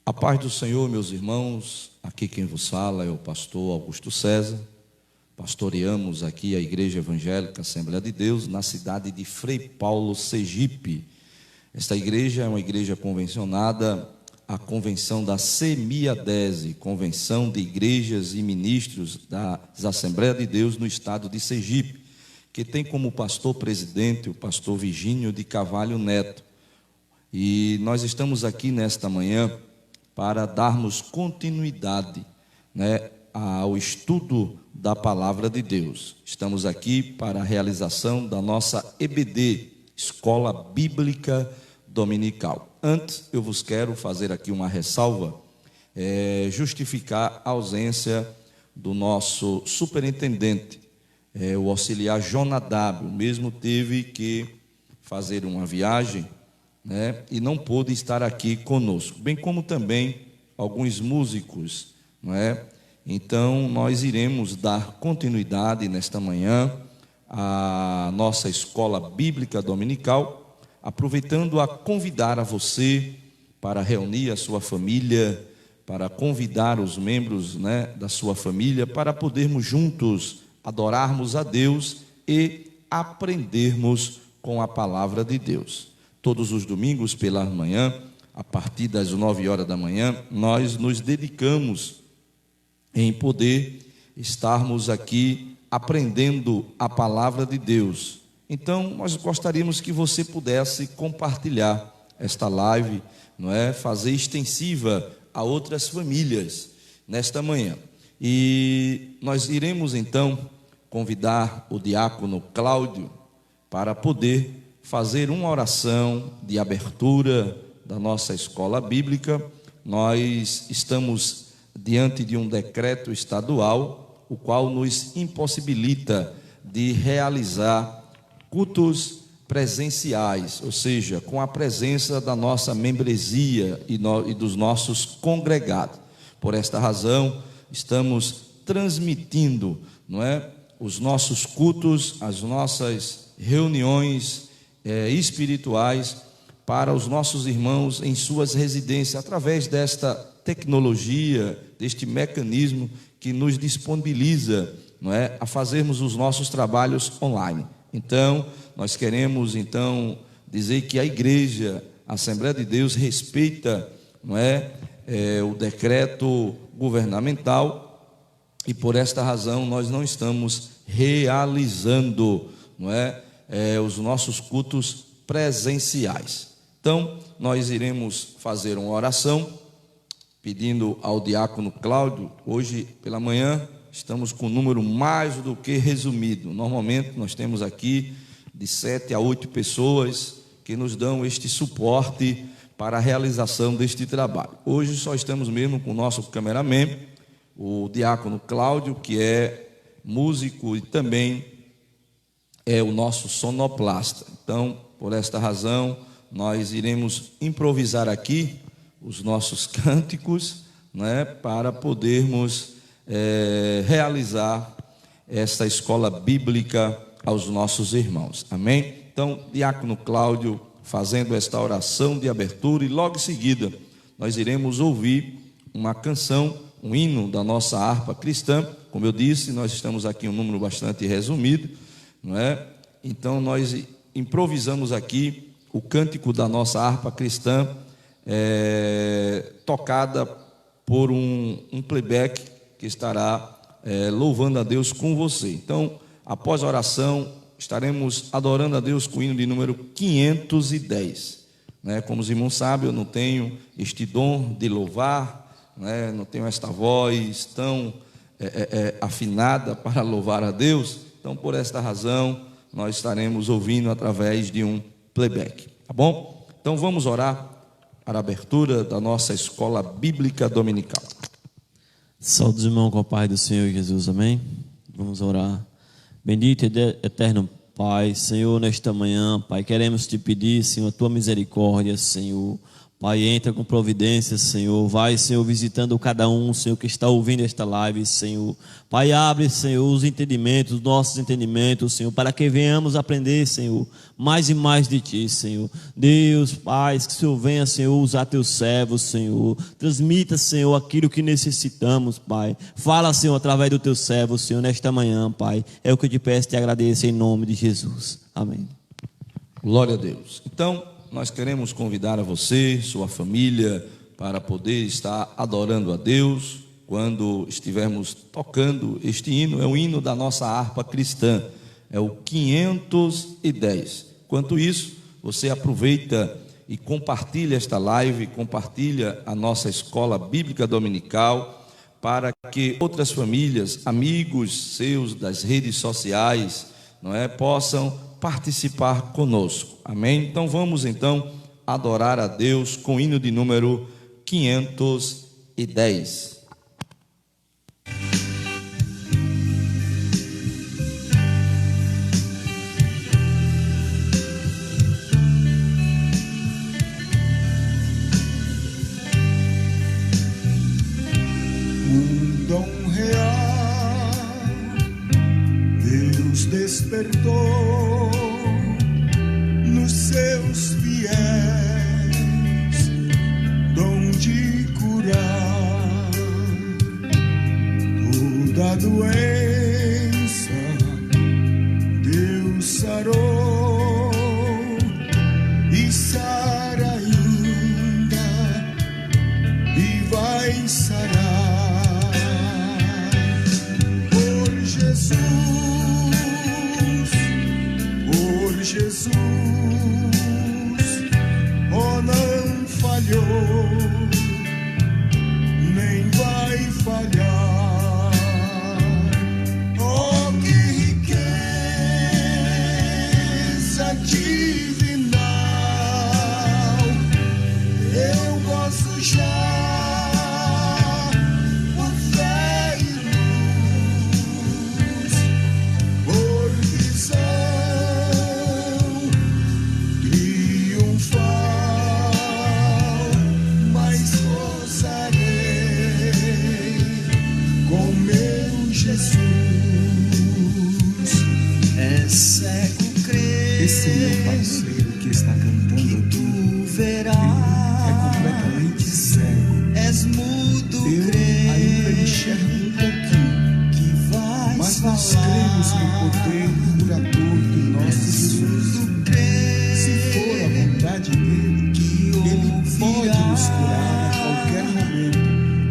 A paz do Senhor, meus irmãos. Aqui quem vos fala é o pastor Augusto César. Pastoreamos aqui a Igreja Evangélica Assembleia de Deus, na cidade de Frei Paulo, Sergipe. Esta igreja é uma igreja convencionada à convenção da CEMIADESE, Convenção de Igrejas e Ministros das Assembleias de Deus no estado de Sergipe, que tem como pastor presidente o pastor Virgínio de Carvalho Neto. E nós estamos aqui nesta manhã para darmos continuidade, ao estudo da Palavra de Deus. Estamos aqui para a realização da nossa EBD, Escola Bíblica Dominical. Antes, eu vos quero fazer aqui uma ressalva, justificar a ausência do nosso superintendente, o auxiliar Jonadab. O mesmo teve que fazer uma viagem, e não pôde estar aqui conosco, bem como também alguns músicos, Então, nós iremos dar continuidade nesta manhã à nossa escola bíblica dominical, aproveitando a convidar a você para reunir a sua família, para convidar os membros, da sua família, para podermos juntos adorarmos a Deus e aprendermos com a palavra de Deus. Todos os domingos pela manhã, a partir das 9 horas da manhã, nós nos dedicamos em poder estarmos aqui aprendendo a palavra de Deus. Então, nós gostaríamos que você pudesse compartilhar esta live, fazer extensiva a outras famílias nesta manhã. E nós iremos então convidar o diácono Cláudio para poder fazer uma oração de abertura da nossa escola bíblica. Nós estamos diante de um decreto estadual, o qual nos impossibilita de realizar cultos presenciais, ou seja, com a presença da nossa membresia e dos nossos congregados. Por esta razão, estamos transmitindo, os nossos cultos, as nossas reuniões espirituais para os nossos irmãos em suas residências, através desta tecnologia, deste mecanismo que nos disponibiliza, a fazermos os nossos trabalhos online. Então, nós queremos dizer que a Igreja, a Assembleia de Deus, respeita, o decreto governamental, e por esta razão nós não estamos realizando, os nossos cultos presenciais. Então, nós iremos fazer uma oração, pedindo ao diácono Cláudio. Hoje pela manhã estamos com um número mais do que resumido. Normalmente nós temos aqui de 7 a 8 pessoas que nos dão este suporte para a realização deste trabalho. Hoje só estamos mesmo com o nosso cameraman, o diácono Cláudio, que é músico e também é o nosso sonoplasta. Então, por esta razão, nós iremos improvisar aqui os nossos cânticos, para podermos realizar esta escola bíblica aos nossos irmãos. Amém? Então, diácono Cláudio fazendo esta oração de abertura, e logo em seguida nós iremos ouvir uma canção, um hino da nossa harpa cristã. Como eu disse, nós estamos aqui em um número bastante resumido, Então nós improvisamos aqui o cântico da nossa harpa cristã, tocada por um playback que estará louvando a Deus com você. Então, após a oração, estaremos adorando a Deus com o hino de número 510. Como os irmãos sabem, eu não tenho este dom de louvar, não tenho esta voz tão afinada para louvar a Deus. Então, por esta razão, nós estaremos ouvindo através de um playback, tá bom? Então, vamos orar para a abertura da nossa escola bíblica dominical. Saúde, irmão, com a paz do Senhor Jesus, amém? Vamos orar. Bendito e eterno Pai, Senhor, nesta manhã, Pai, queremos te pedir, Senhor, a tua misericórdia, Senhor, Pai, entra com providência, Senhor. Vai, Senhor, visitando cada um, Senhor, que está ouvindo esta live, Senhor. Pai, abre, Senhor, os entendimentos, os nossos entendimentos, Senhor, para que venhamos aprender, Senhor, mais e mais de Ti, Senhor. Deus, Pai, que o Senhor venha, Senhor, usar Teus servos, Senhor. Transmita, Senhor, aquilo que necessitamos, Pai. Fala, Senhor, através do Teu servo, Senhor, nesta manhã, Pai. É o que eu te peço e te agradeço em nome de Jesus. Amém. Glória a Deus. Então, nós queremos convidar a você, sua família, para poder estar adorando a Deus quando estivermos tocando este hino. É o hino da nossa harpa cristã, é o 510. Enquanto isso, você aproveita e compartilha esta live, compartilha a nossa escola bíblica dominical, para que outras famílias, amigos seus das redes sociais, não é, possam participar conosco. Amém? Então vamos adorar a Deus com o hino de número 510. Um dom real Deus despertou nos seus fiéis, dom de curar toda doença. Deus sarou e sara ainda e vai sarar. Por Jesus, oh, não falhou, nem vai falhar. Oh, que riqueza divinal, eu gosto já. Esse meu parceiro que está cantando aqui, ele é completamente cego. És mudo, Eu ainda enxergo um pouquinho, mas nós cremos no poder curador do nosso Jesus. Se for a vontade dele, ele pode nos curar a qualquer momento.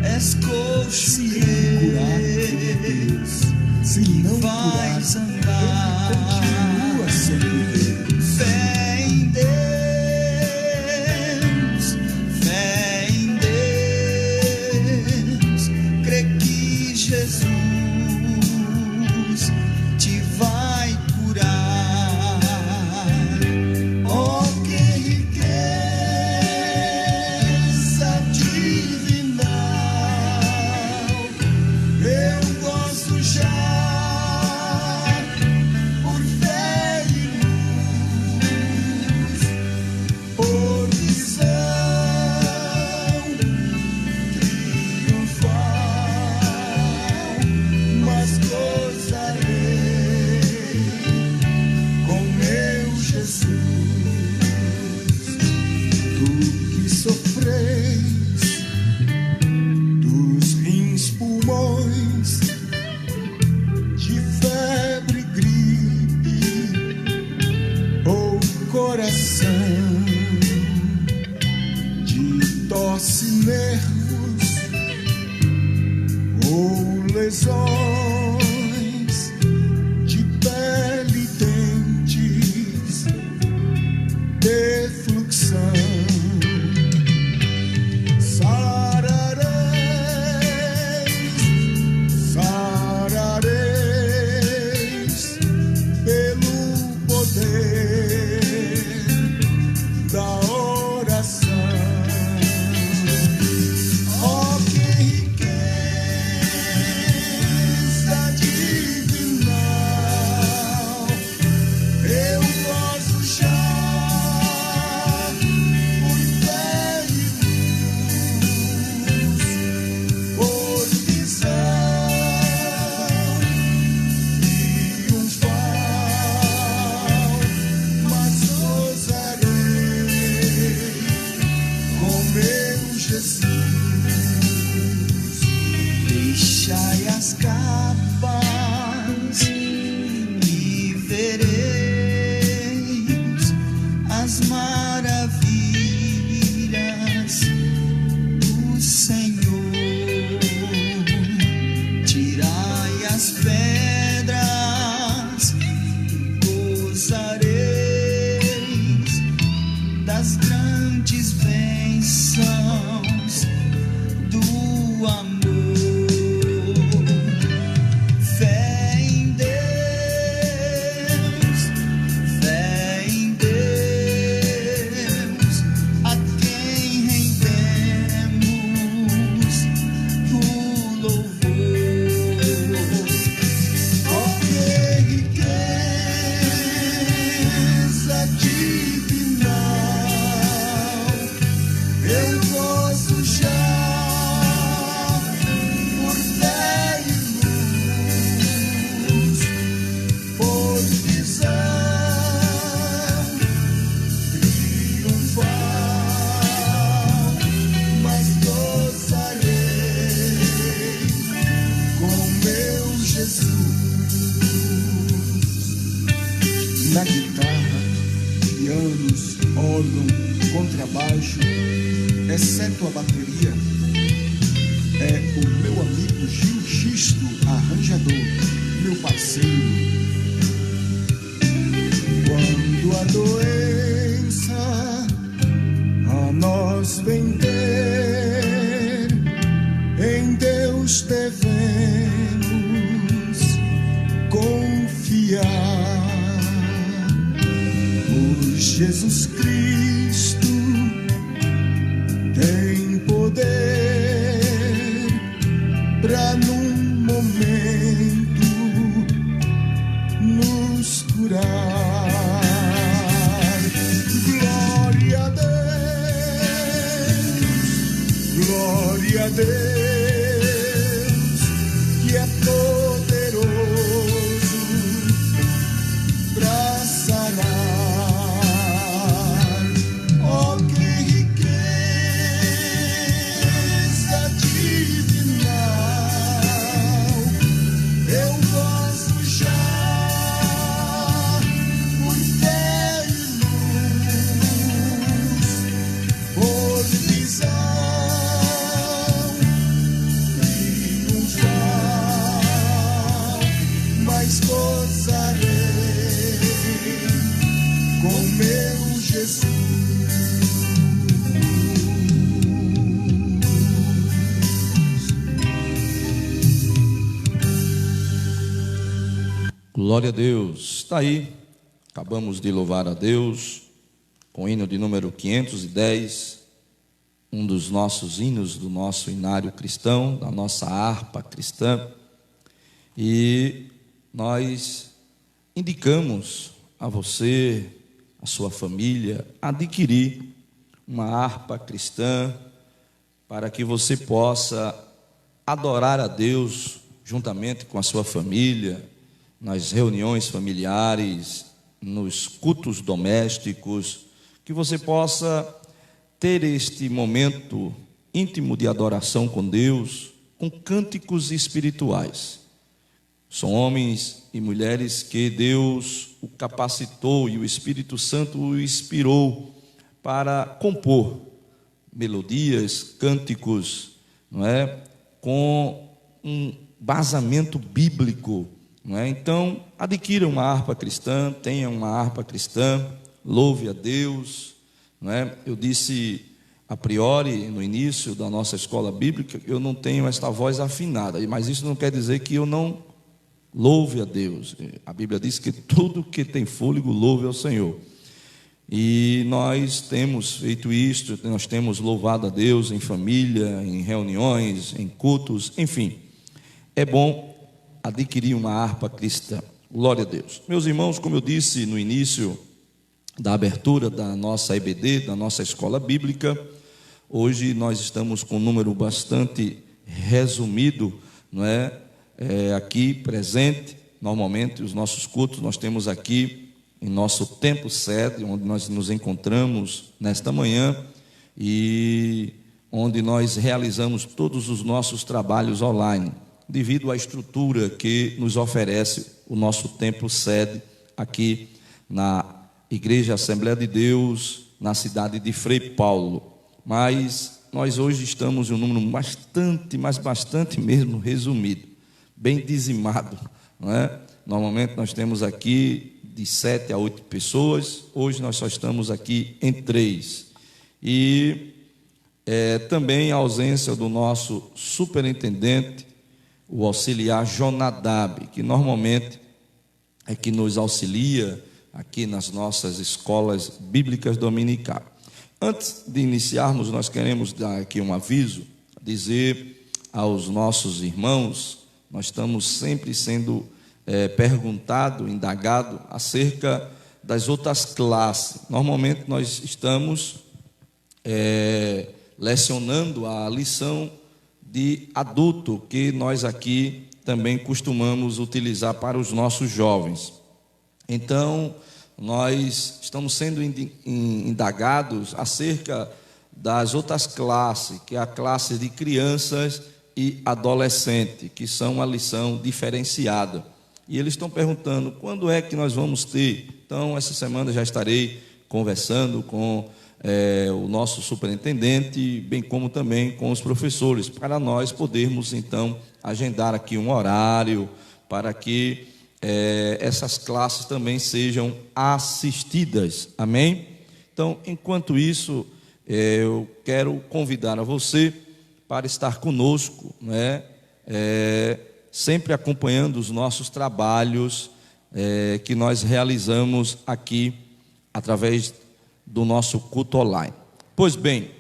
És coxo, Se ele curar, ele é Deus. Se não curar, ele continua sendo Deus. fé em Deus, crê que Jesus te vai curar. Oh, que riqueza divinal, eu gosto já. Nervos ou lesões de pele e dentes, defluxão, sarareis pelo poder da oração. Jesus, deixai as capas e vereis as maravilhas do Senhor. Tirai as pedras e gozareis das grandes bênçãos do amor. Fé em Deus, a quem rendemos o louvor. Oh, que riqueza divinal, eu gozo já por fé e luz, por visão triunfal, mas gozarei com meu Jesus. Na guitarra, pianos, órgão, contrabaixo, exceto a bateria, é o meu amigo Gil Xisto, arranjador, meu parceiro. Quando a doença a nós vem ter, em Deus devemos confiar. Por Jesus Cristo tem poder pra num momento nos curar. Glória a Deus, que é poderoso pra sarar. Oh, que riqueza divinal, eu gozo já por fé e luz, por visão triunfal, mas gozarei com meu Jesus. Glória a Deus. Está aí. Acabamos de louvar a Deus com o hino de número 510, um dos nossos hinos do nosso inário cristão, da nossa harpa cristã. E nós indicamos a você, a sua família, adquirir uma harpa cristã para que você possa adorar a Deus juntamente com a sua família, nas reuniões familiares, nos cultos domésticos, que você possa ter este momento íntimo de adoração com Deus, com cânticos espirituais. São homens e mulheres que Deus o capacitou e o Espírito Santo o inspirou para compor melodias, cânticos, não é? Com um basamento bíblico, não é? Então, adquira uma harpa cristã, tenha uma harpa cristã, louve a Deus, não é? Eu disse a priori, no início da nossa escola bíblica, eu não tenho esta voz afinada, mas isso não quer dizer que eu não louve a Deus. A Bíblia diz que tudo que tem fôlego louve ao Senhor. E nós temos feito isto, nós temos louvado a Deus em família, em reuniões, em cultos, enfim. É bom adquirir uma harpa cristã. Glória a Deus. Meus irmãos, como eu disse no início da abertura da nossa EBD, da nossa escola bíblica, hoje nós estamos com um número bastante resumido, não é? Aqui presente. Normalmente os nossos cultos nós temos aqui em nosso templo sede, onde nós nos encontramos nesta manhã, e onde nós realizamos todos os nossos trabalhos online, devido à estrutura que nos oferece o nosso templo sede aqui na Igreja Assembleia de Deus, na cidade de Frei Paulo. Mas nós hoje estamos em um número bastante mesmo resumido, bem dizimado, não é? Normalmente nós temos aqui de 7 a 8 pessoas, hoje nós só estamos aqui em 3. E também a ausência do nosso superintendente, o auxiliar Jonadab, que normalmente é que nos auxilia aqui nas nossas escolas bíblicas dominicais. Antes de iniciarmos, nós queremos dar aqui um aviso, dizer aos nossos irmãos, nós estamos sempre sendo perguntado, indagado acerca das outras classes. Normalmente nós estamos lecionando a lição de adulto, que nós aqui também costumamos utilizar para os nossos jovens. Então, nós estamos sendo indagados acerca das outras classes, que é a classe de crianças e adolescentes, que são uma lição diferenciada. E eles estão perguntando, quando é que nós vamos ter? Então, essa semana já estarei conversando com o nosso superintendente, bem como também com os professores, para nós podermos, então, agendar aqui um horário para que essas classes também sejam assistidas, amém? Então, enquanto isso, eu quero convidar a você para estar conosco, né? Sempre acompanhando os nossos trabalhos que nós realizamos aqui através do nosso culto online. Pois bem,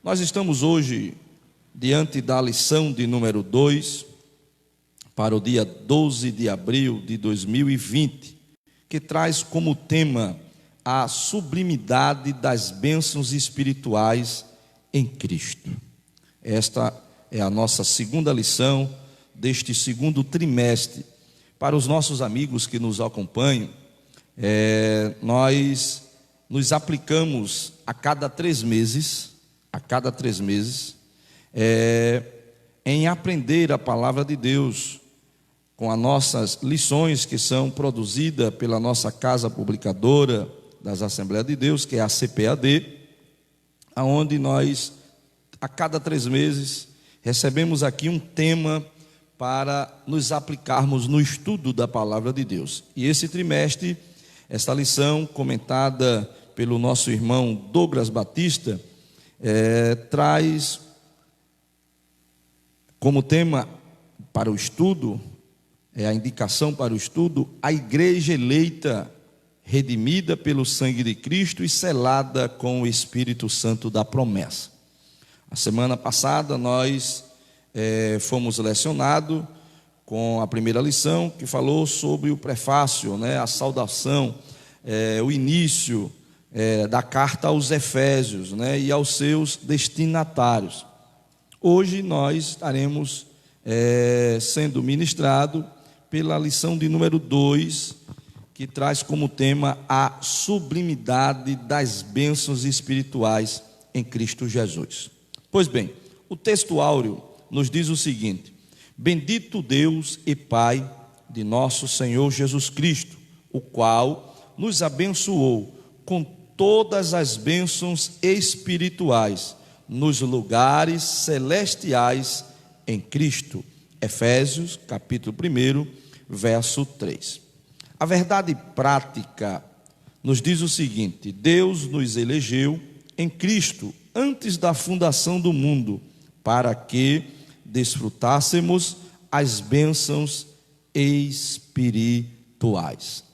nós estamos hoje diante da lição de número 2 para o dia 12 de abril de 2020, que traz como tema a sublimidade das bênçãos espirituais em Cristo. Esta é a nossa segunda lição deste segundo trimestre. Para os nossos amigos que nos acompanham, nós nos aplicamos a cada 3 meses, em aprender a palavra de Deus, com as nossas lições que são produzidas pela nossa casa publicadora das Assembleias de Deus, que é a CPAD, onde nós, a cada 3 meses, recebemos aqui um tema para nos aplicarmos no estudo da palavra de Deus. E esse trimestre, esta lição comentada pelo nosso irmão Douglas Batista, traz como tema para o estudo, a indicação para o estudo, a igreja eleita, redimida pelo sangue de Cristo e selada com o Espírito Santo da promessa. A semana passada nós fomos lecionados com a primeira lição, que falou sobre o prefácio, né, a saudação, o início da carta aos Efésios, né, e aos seus destinatários. Hoje nós estaremos sendo ministrado pela lição de número 2, que traz como tema a sublimidade das bênçãos espirituais em Cristo Jesus. Pois bem, o texto áureo nos diz o seguinte: bendito Deus e Pai de nosso Senhor Jesus Cristo, o qual nos abençoou com todas as bênçãos espirituais nos lugares celestiais em Cristo. Efésios, capítulo 1, verso 3. A verdade prática nos diz o seguinte: Deus nos elegeu em Cristo antes da fundação do mundo, para que desfrutássemos as bênçãos espirituais.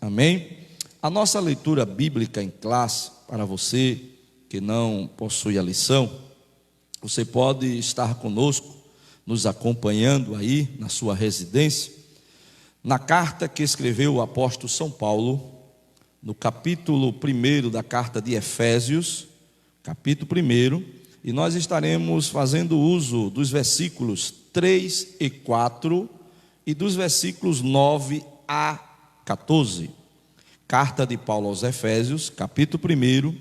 Amém? A nossa leitura bíblica em classe, para você que não possui a lição, você pode estar conosco, nos acompanhando aí na sua residência, na carta que escreveu o apóstolo São Paulo, no capítulo 1 da carta de Efésios, capítulo 1, e nós estaremos fazendo uso dos versículos 3 e 4 e dos versículos 9 a 14. Carta de Paulo aos Efésios, capítulo 1,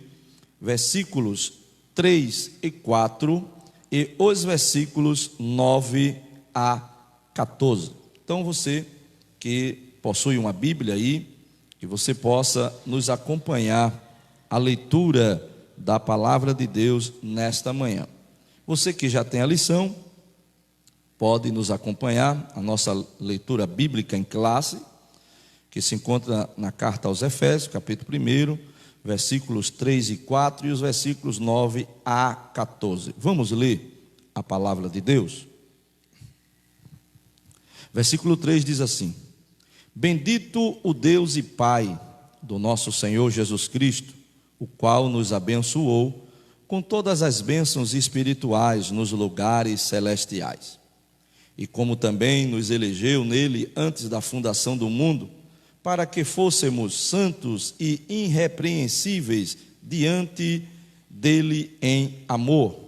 versículos 3 e 4 e os versículos 9 a 14. Então você que possui uma Bíblia aí, que você possa nos acompanhar a leitura da palavra de Deus nesta manhã. Você que já tem a lição, pode nos acompanhar a nossa leitura bíblica em classe, que se encontra na carta aos Efésios, capítulo 1, versículos 3 e 4 e os versículos 9 a 14. Vamos ler a palavra de Deus? Versículo 3 diz assim: Bendito o Deus e Pai do nosso Senhor Jesus Cristo, o qual nos abençoou com todas as bênçãos espirituais nos lugares celestiais. E como também nos elegeu nele antes da fundação do mundo, para que fôssemos santos e irrepreensíveis diante dele em amor,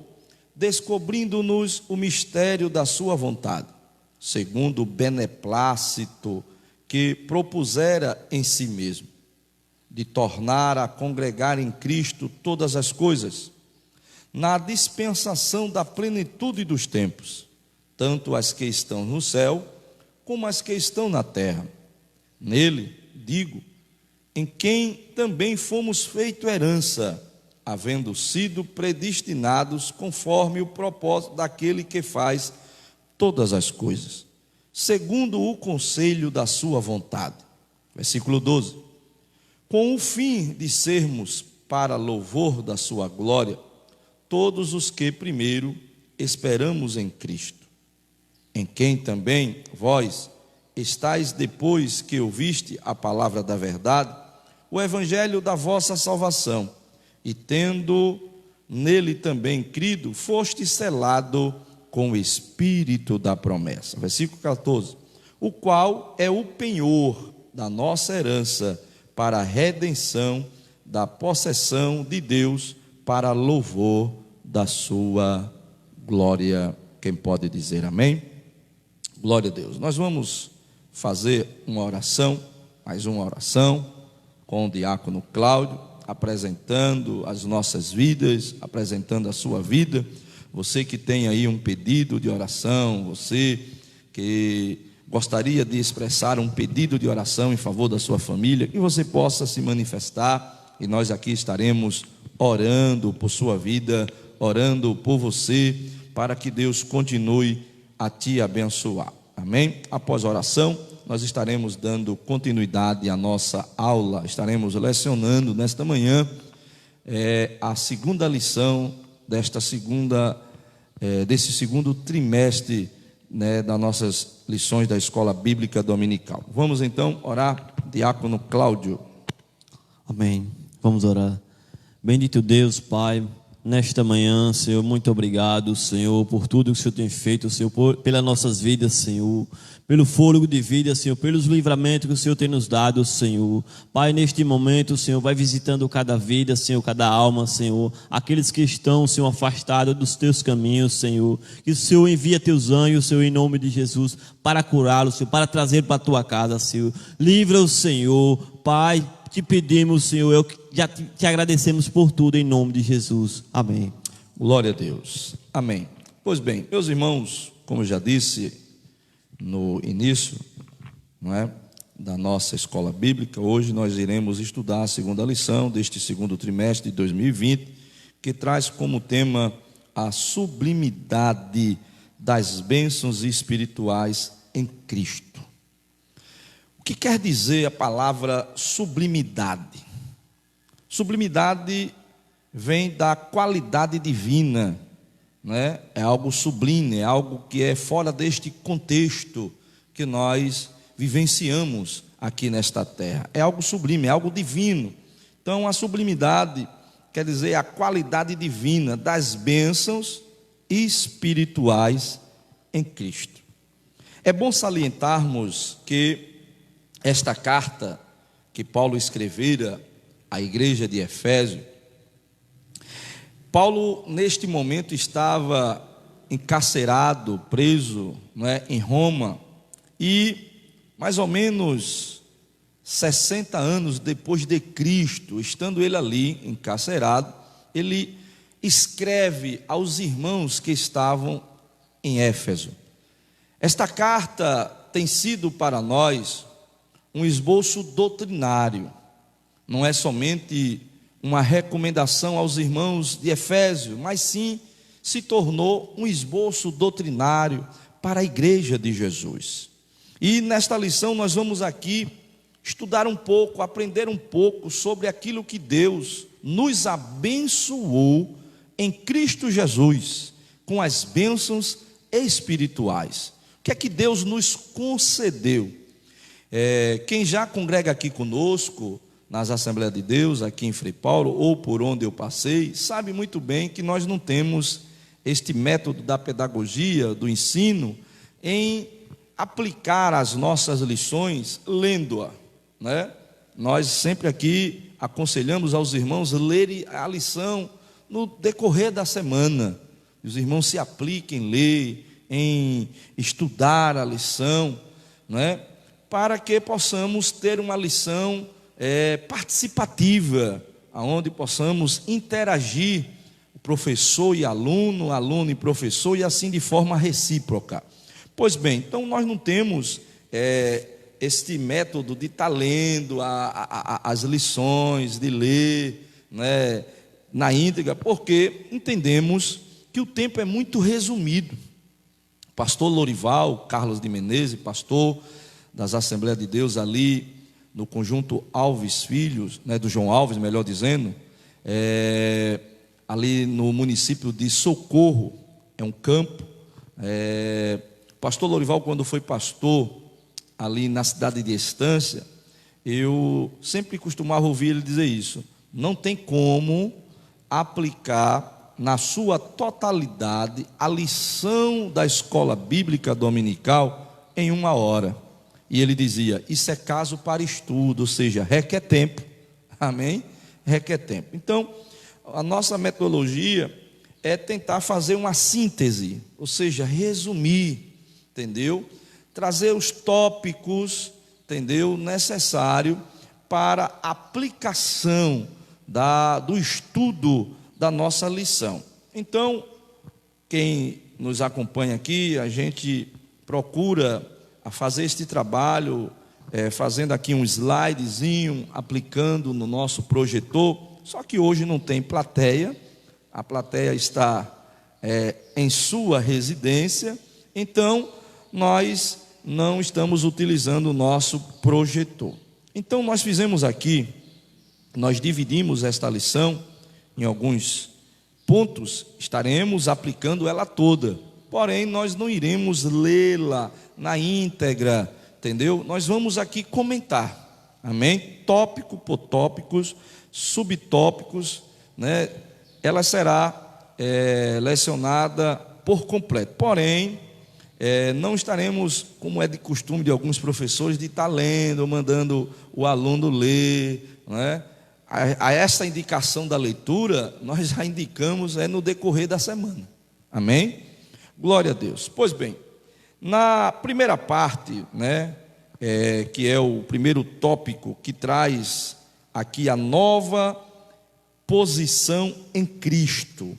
descobrindo-nos o mistério da sua vontade, segundo o beneplácito que propusera em si mesmo, de tornar a congregar em Cristo todas as coisas, na dispensação da plenitude dos tempos, tanto as que estão no céu, como as que estão na terra. Nele, digo, em quem também fomos feito herança, havendo sido predestinados conforme o propósito daquele que faz todas as coisas, segundo o conselho da sua vontade. Versículo 12. Com o fim de sermos para louvor da sua glória, todos os que primeiro esperamos em Cristo, em quem também vós estáis depois que ouviste a palavra da verdade, o evangelho da vossa salvação, e tendo nele também crido, foste selado com o Espírito da promessa. Versículo 14. O qual é o penhor da nossa herança para a redenção da possessão de Deus, para louvor da sua glória. Quem pode dizer amém? Glória a Deus. Nós vamos fazer uma oração, mais uma oração, com o diácono Cláudio, apresentando as nossas vidas, apresentando a sua vida. Você que tem aí um pedido de oração, você que gostaria de expressar um pedido de oração em favor da sua família, que você possa se manifestar, e nós aqui estaremos orando por sua vida, orando por você, para que Deus continue a te abençoar. Amém? Após a oração, nós estaremos dando continuidade à nossa aula, estaremos lecionando nesta manhã a segunda lição desse segundo trimestre, das nossas lições da Escola Bíblica Dominical. Vamos então orar, diácono Cláudio. Amém. Vamos orar. Bendito Deus, Pai, nesta manhã, Senhor, muito obrigado, Senhor, por tudo que o Senhor tem feito, Senhor, pelas nossas vidas, Senhor, pelo fôlego de vida, Senhor, pelos livramentos que o Senhor tem nos dado, Senhor. Pai, neste momento, Senhor, vai visitando cada vida, Senhor, cada alma, Senhor, aqueles que estão, Senhor, afastados dos teus caminhos, Senhor, que o Senhor envia teus anjos, Senhor, em nome de Jesus, para curá-los, Senhor, para trazer para a tua casa, Senhor. Livra o Senhor, Pai, te pedimos, Senhor, já te agradecemos por tudo, em nome de Jesus. Amém. Glória a Deus. Amém. Pois bem, meus irmãos, como eu já disse no início, da nossa escola bíblica, hoje nós iremos estudar a segunda lição deste segundo trimestre de 2020, que traz como tema a sublimidade das bênçãos espirituais em Cristo. O que quer dizer a palavra sublimidade? Sublimidade vem da qualidade divina, é algo sublime, é algo que é fora deste contexto que nós vivenciamos aqui nesta terra. É algo sublime, é algo divino. Então, a sublimidade quer dizer a qualidade divina das bênçãos espirituais em Cristo. É bom salientarmos que esta carta que Paulo escrevera à igreja de Efésio, Paulo neste momento estava encarcerado, preso, em Roma, e mais ou menos 60 anos depois de Cristo, estando ele ali encarcerado, ele escreve aos irmãos que estavam em Éfeso. Esta carta tem sido para nós um esboço doutrinário, não é somente uma recomendação aos irmãos de Efésio, mas sim se tornou um esboço doutrinário para a igreja de Jesus. E nesta lição nós vamos aqui estudar um pouco, aprender um pouco sobre aquilo que Deus nos abençoou em Cristo Jesus, com as bênçãos espirituais. O que é que Deus nos concedeu? Quem já congrega aqui conosco, nas Assembleias de Deus, aqui em Frei Paulo, ou por onde eu passei, sabe muito bem que nós não temos este método da pedagogia, do ensino, em aplicar as nossas lições lendo-a, né? Nós sempre aqui aconselhamos aos irmãos lerem a lição no decorrer da semana. Os irmãos se apliquem em ler, em estudar a lição, né? Para que possamos ter uma lição participativa, aonde possamos interagir, o professor e aluno, aluno e professor, e assim de forma recíproca. Pois bem, então nós não temos este método de estar lendo as lições, de ler, né, na íntegra, porque entendemos que o tempo é muito resumido. O pastor Lorival Carlos de Menezes, pastor das Assembleias de Deus ali no conjunto Alves Filhos, né, do João Alves, melhor dizendo, ali no município de Socorro, é um campo. O pastor Lorival, quando foi pastor ali na cidade de Estância, eu sempre costumava ouvir ele dizer isso: não tem como aplicar na sua totalidade a lição da escola bíblica dominical em 1 hora. E ele dizia: isso é caso para estudo, ou seja, requer tempo. Amém? Requer tempo. Então, a nossa metodologia é tentar fazer uma síntese, ou seja, resumir, entendeu? Trazer os tópicos, entendeu? Necessário para a aplicação do estudo da nossa lição. Então, quem nos acompanha aqui, a gente procura a fazer este trabalho, fazendo aqui um slidezinho, aplicando no nosso projetor. Só que hoje não tem plateia, a plateia está em sua residência, então nós não estamos utilizando o nosso projetor. Então nós fizemos aqui, nós dividimos esta lição em alguns pontos, estaremos aplicando ela toda, porém nós não iremos lê-la na íntegra, entendeu? Nós vamos aqui comentar, amém? Tópico por tópicos, subtópicos, né? Ela será lecionada por completo, porém não estaremos, como é de costume de alguns professores, de estar lendo, mandando o aluno ler, né? A essa indicação da leitura, nós já indicamos no decorrer da semana, amém? Glória a Deus. Pois bem, na primeira parte, né, que é o primeiro tópico que traz aqui a nova posição em Cristo.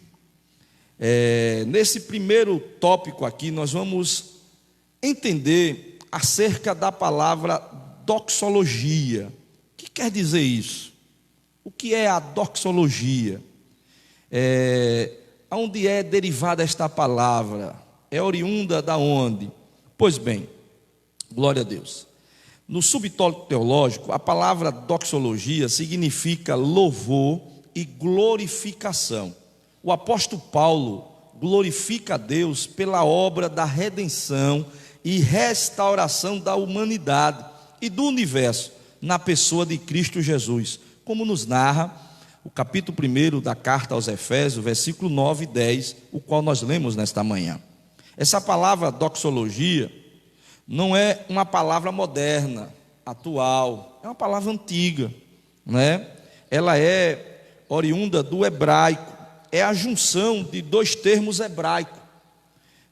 Nesse primeiro tópico aqui, nós vamos entender acerca da palavra doxologia. O que quer dizer isso? O que é a doxologia? Onde é derivada esta palavra? É oriunda da onde? Pois bem, glória a Deus. No subtópico teológico, a palavra doxologia significa louvor e glorificação. O apóstolo Paulo glorifica a Deus pela obra da redenção e restauração da humanidade e do universo na pessoa de Cristo Jesus, como nos narra o capítulo 1 da carta aos Efésios, versículo 9 e 10, o qual nós lemos nesta manhã. Essa palavra doxologia não é uma palavra moderna, atual, é uma palavra antiga, né? Ela é oriunda do hebraico, é a junção de dois termos hebraicos.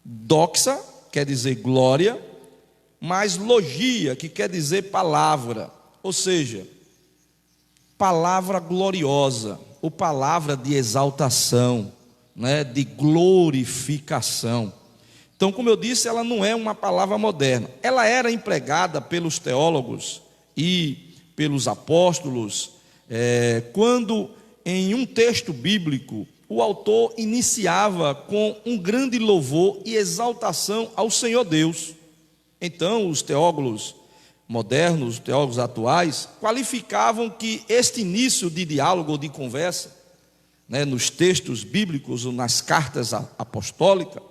Doxa quer dizer glória, mas logia, que quer dizer palavra, ou seja, palavra gloriosa, ou palavra de exaltação, né, de glorificação. Então, como eu disse, ela não é uma palavra moderna. Ela era empregada pelos teólogos e pelos apóstolos, quando em um texto bíblico o autor iniciava com um grande louvor e exaltação ao Senhor Deus. Então, os teólogos modernos, os teólogos atuais, qualificavam que este início de diálogo ou de conversa, né, nos textos bíblicos ou nas cartas apostólicas,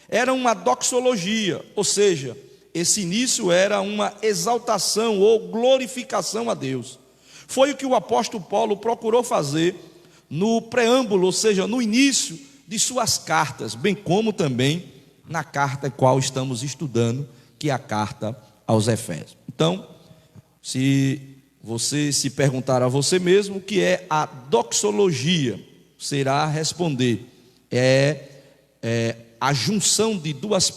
era uma doxologia, ou seja, esse início era uma exaltação ou glorificação a Deus. Foi o que o apóstolo Paulo procurou fazer no preâmbulo, ou seja, no início de suas cartas, bem como também na carta qual estamos estudando, que é a carta aos Efésios. Então, se você se perguntar a você mesmo o que é a doxologia, será responder, a junção de duas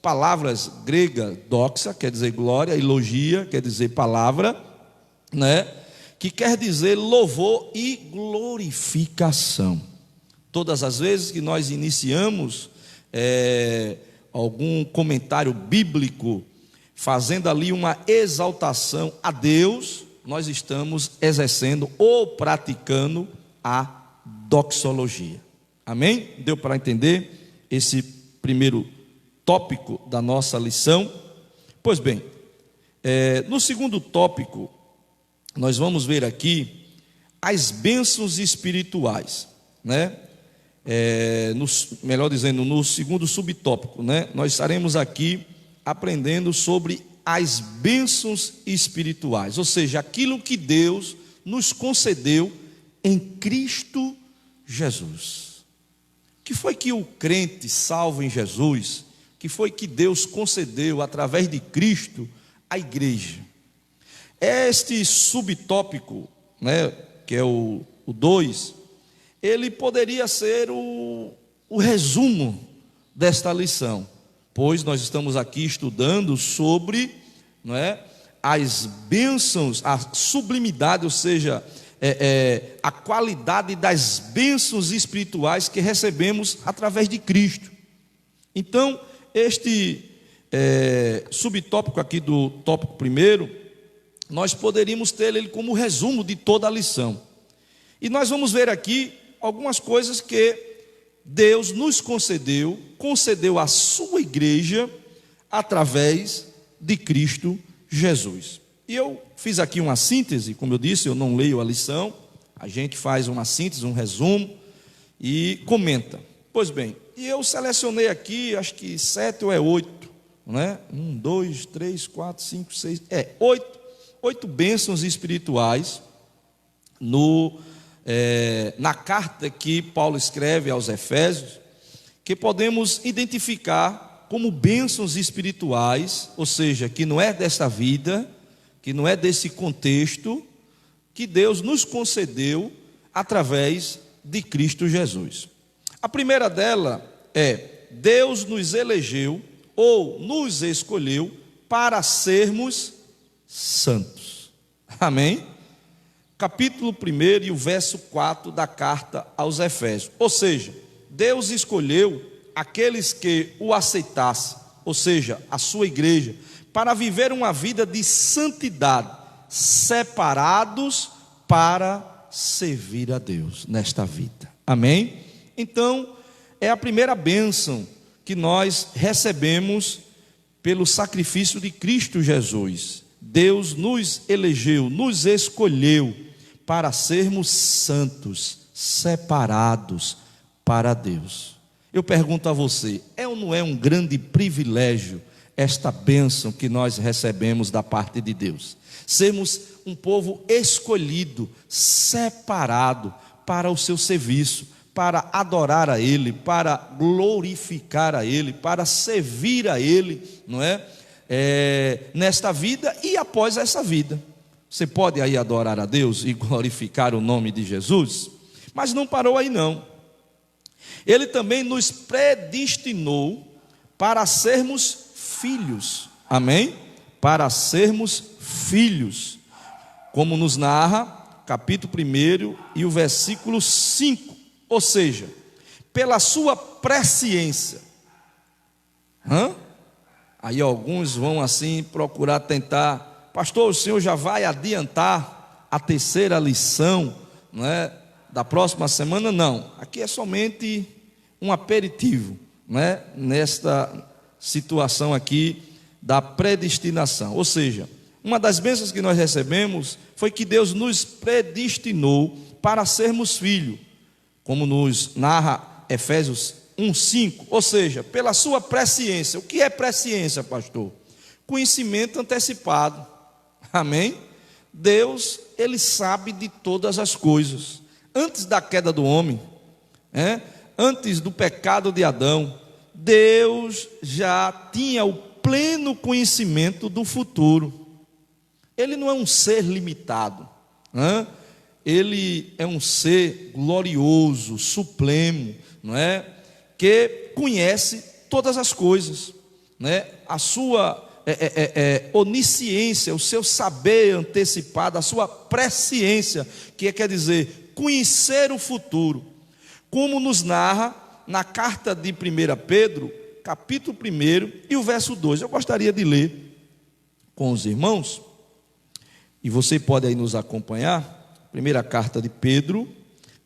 palavras gregas, doxa, quer dizer glória, e logia, quer dizer palavra, né? Que quer dizer louvor e glorificação. Todas as vezes que nós iniciamos algum comentário bíblico, fazendo ali uma exaltação a Deus, nós estamos exercendo ou praticando a doxologia. Amém? Deu para entender esse primeiro tópico da nossa lição? Pois bem, no segundo tópico, nós vamos ver aqui as bênçãos espirituais, né? Melhor dizendo, no segundo subtópico, né? Nós estaremos aqui aprendendo sobre as bênçãos espirituais, ou seja, aquilo que Deus nos concedeu em Cristo Jesus. O que foi que o crente salvo em Jesus, que foi que Deus concedeu através de Cristo à igreja? Este subtópico, né, que é o 2, ele poderia ser o resumo desta lição, pois nós estamos aqui estudando sobre, não é, as bênçãos, a sublimidade, ou seja, a qualidade das bênçãos espirituais que recebemos através de Cristo. Então, este subtópico aqui do tópico primeiro, nós poderíamos ter ele como resumo de toda a lição. E nós vamos ver aqui algumas coisas que Deus nos concedeu à sua igreja através de Cristo Jesus. E eu fiz aqui uma síntese, como eu disse, eu não leio a lição, a gente faz uma síntese, um resumo e comenta. Pois bem, e eu selecionei aqui, acho que 7 ou 8, né? 1, 2, 3, 4, 5, 6, 8 bênçãos espirituais na carta que Paulo escreve aos Efésios, que podemos identificar como bênçãos espirituais, ou seja, que não é desta vida, que não é desse contexto, que Deus nos concedeu através de Cristo Jesus. A primeira dela Deus nos elegeu ou nos escolheu para sermos santos. Amém? Capítulo 1 e o verso 4 da carta aos Efésios. Ou seja, Deus escolheu aqueles que o aceitassem, ou seja, a sua igreja, para viver uma vida de santidade, separados para servir a Deus nesta vida. Amém? Então, é a primeira bênção que nós recebemos pelo sacrifício de Cristo Jesus. Deus nos elegeu, nos escolheu para sermos santos, separados para Deus. Eu pergunto a você, é ou não é um grande privilégio esta bênção que nós recebemos da parte de Deus? Sermos um povo escolhido, separado para o seu serviço, para adorar a Ele, para glorificar a Ele, para servir a Ele, não é? Nesta vida e após essa vida. Você pode aí adorar a Deus e glorificar o nome de Jesus, mas não parou aí não. Ele também nos predestinou para sermos filhos, amém? Para sermos filhos, como nos narra capítulo 1 e o versículo 5, ou seja, pela sua presciência. Aí alguns vão assim procurar tentar, pastor, o senhor já vai adiantar a terceira lição, não é, da próxima semana? Não, aqui é somente um aperitivo, né, nesta situação aqui da predestinação. Ou seja, uma das bênçãos que nós recebemos foi que Deus nos predestinou para sermos filhos, como nos narra Efésios 1:5, ou seja, pela sua presciência. O que é presciência, pastor? Conhecimento antecipado. Amém? Deus, Ele sabe de todas as coisas. Antes da queda do homem, antes do pecado de Adão, Deus já tinha o pleno conhecimento do futuro. Ele não é um ser limitado, Ele é um ser glorioso, supremo, não é? Que conhece todas as coisas, né? A sua onisciência, o seu saber antecipado, a sua presciência, que quer dizer conhecer o futuro, como nos narra na carta de 1 Pedro, capítulo 1 e o verso 2. Eu gostaria de ler com os irmãos, e você pode aí nos acompanhar. Primeira carta de Pedro,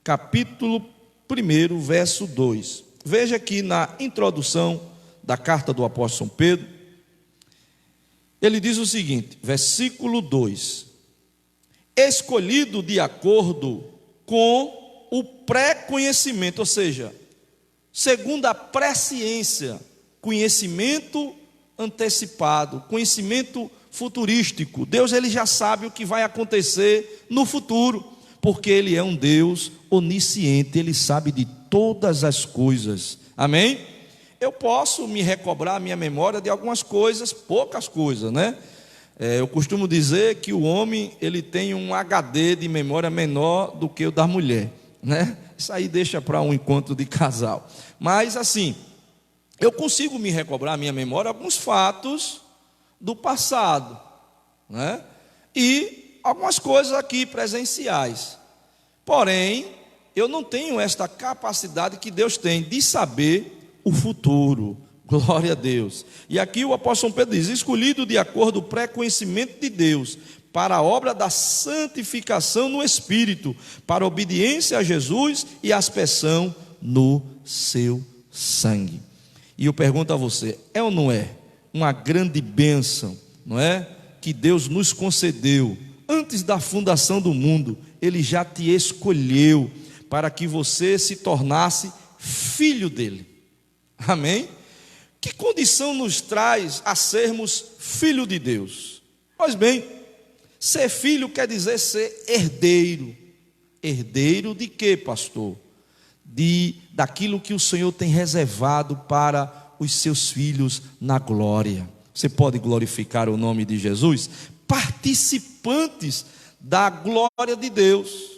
capítulo 1, verso 2. Veja aqui na introdução da carta do apóstolo São Pedro, ele diz o seguinte, versículo 2: escolhido de acordo com o pré-conhecimento, ou seja, segundo a presciência, conhecimento antecipado, conhecimento futurístico. Deus, ele já sabe o que vai acontecer no futuro, porque ele é um Deus onisciente, ele sabe de todas as coisas. Amém? Eu posso me recobrar a minha memória de algumas coisas, poucas coisas, né? Eu costumo dizer que o homem, ele tem um HD de memória menor do que o da mulher, né? Isso aí deixa para um encontro de casal. Mas assim, eu consigo me recobrar a minha memória alguns fatos do passado, né? E algumas coisas aqui presenciais. Porém, eu não tenho esta capacidade que Deus tem de saber o futuro. Glória a Deus. E aqui o apóstolo Pedro diz: escolhido de acordo com o pré-conhecimento de Deus, para a obra da santificação no Espírito, para a obediência a Jesus e a aspersão no seu sangue. E eu pergunto a você, é ou não é uma grande bênção, não é? Que Deus nos concedeu, antes da fundação do mundo, Ele já te escolheu, para que você se tornasse filho dEle. Amém? Que condição nos traz a sermos filho de Deus? Pois bem, ser filho quer dizer ser herdeiro. Herdeiro de quê, pastor? Daquilo que o Senhor tem reservado para os seus filhos na glória. Você pode glorificar o nome de Jesus? Participantes da glória de Deus.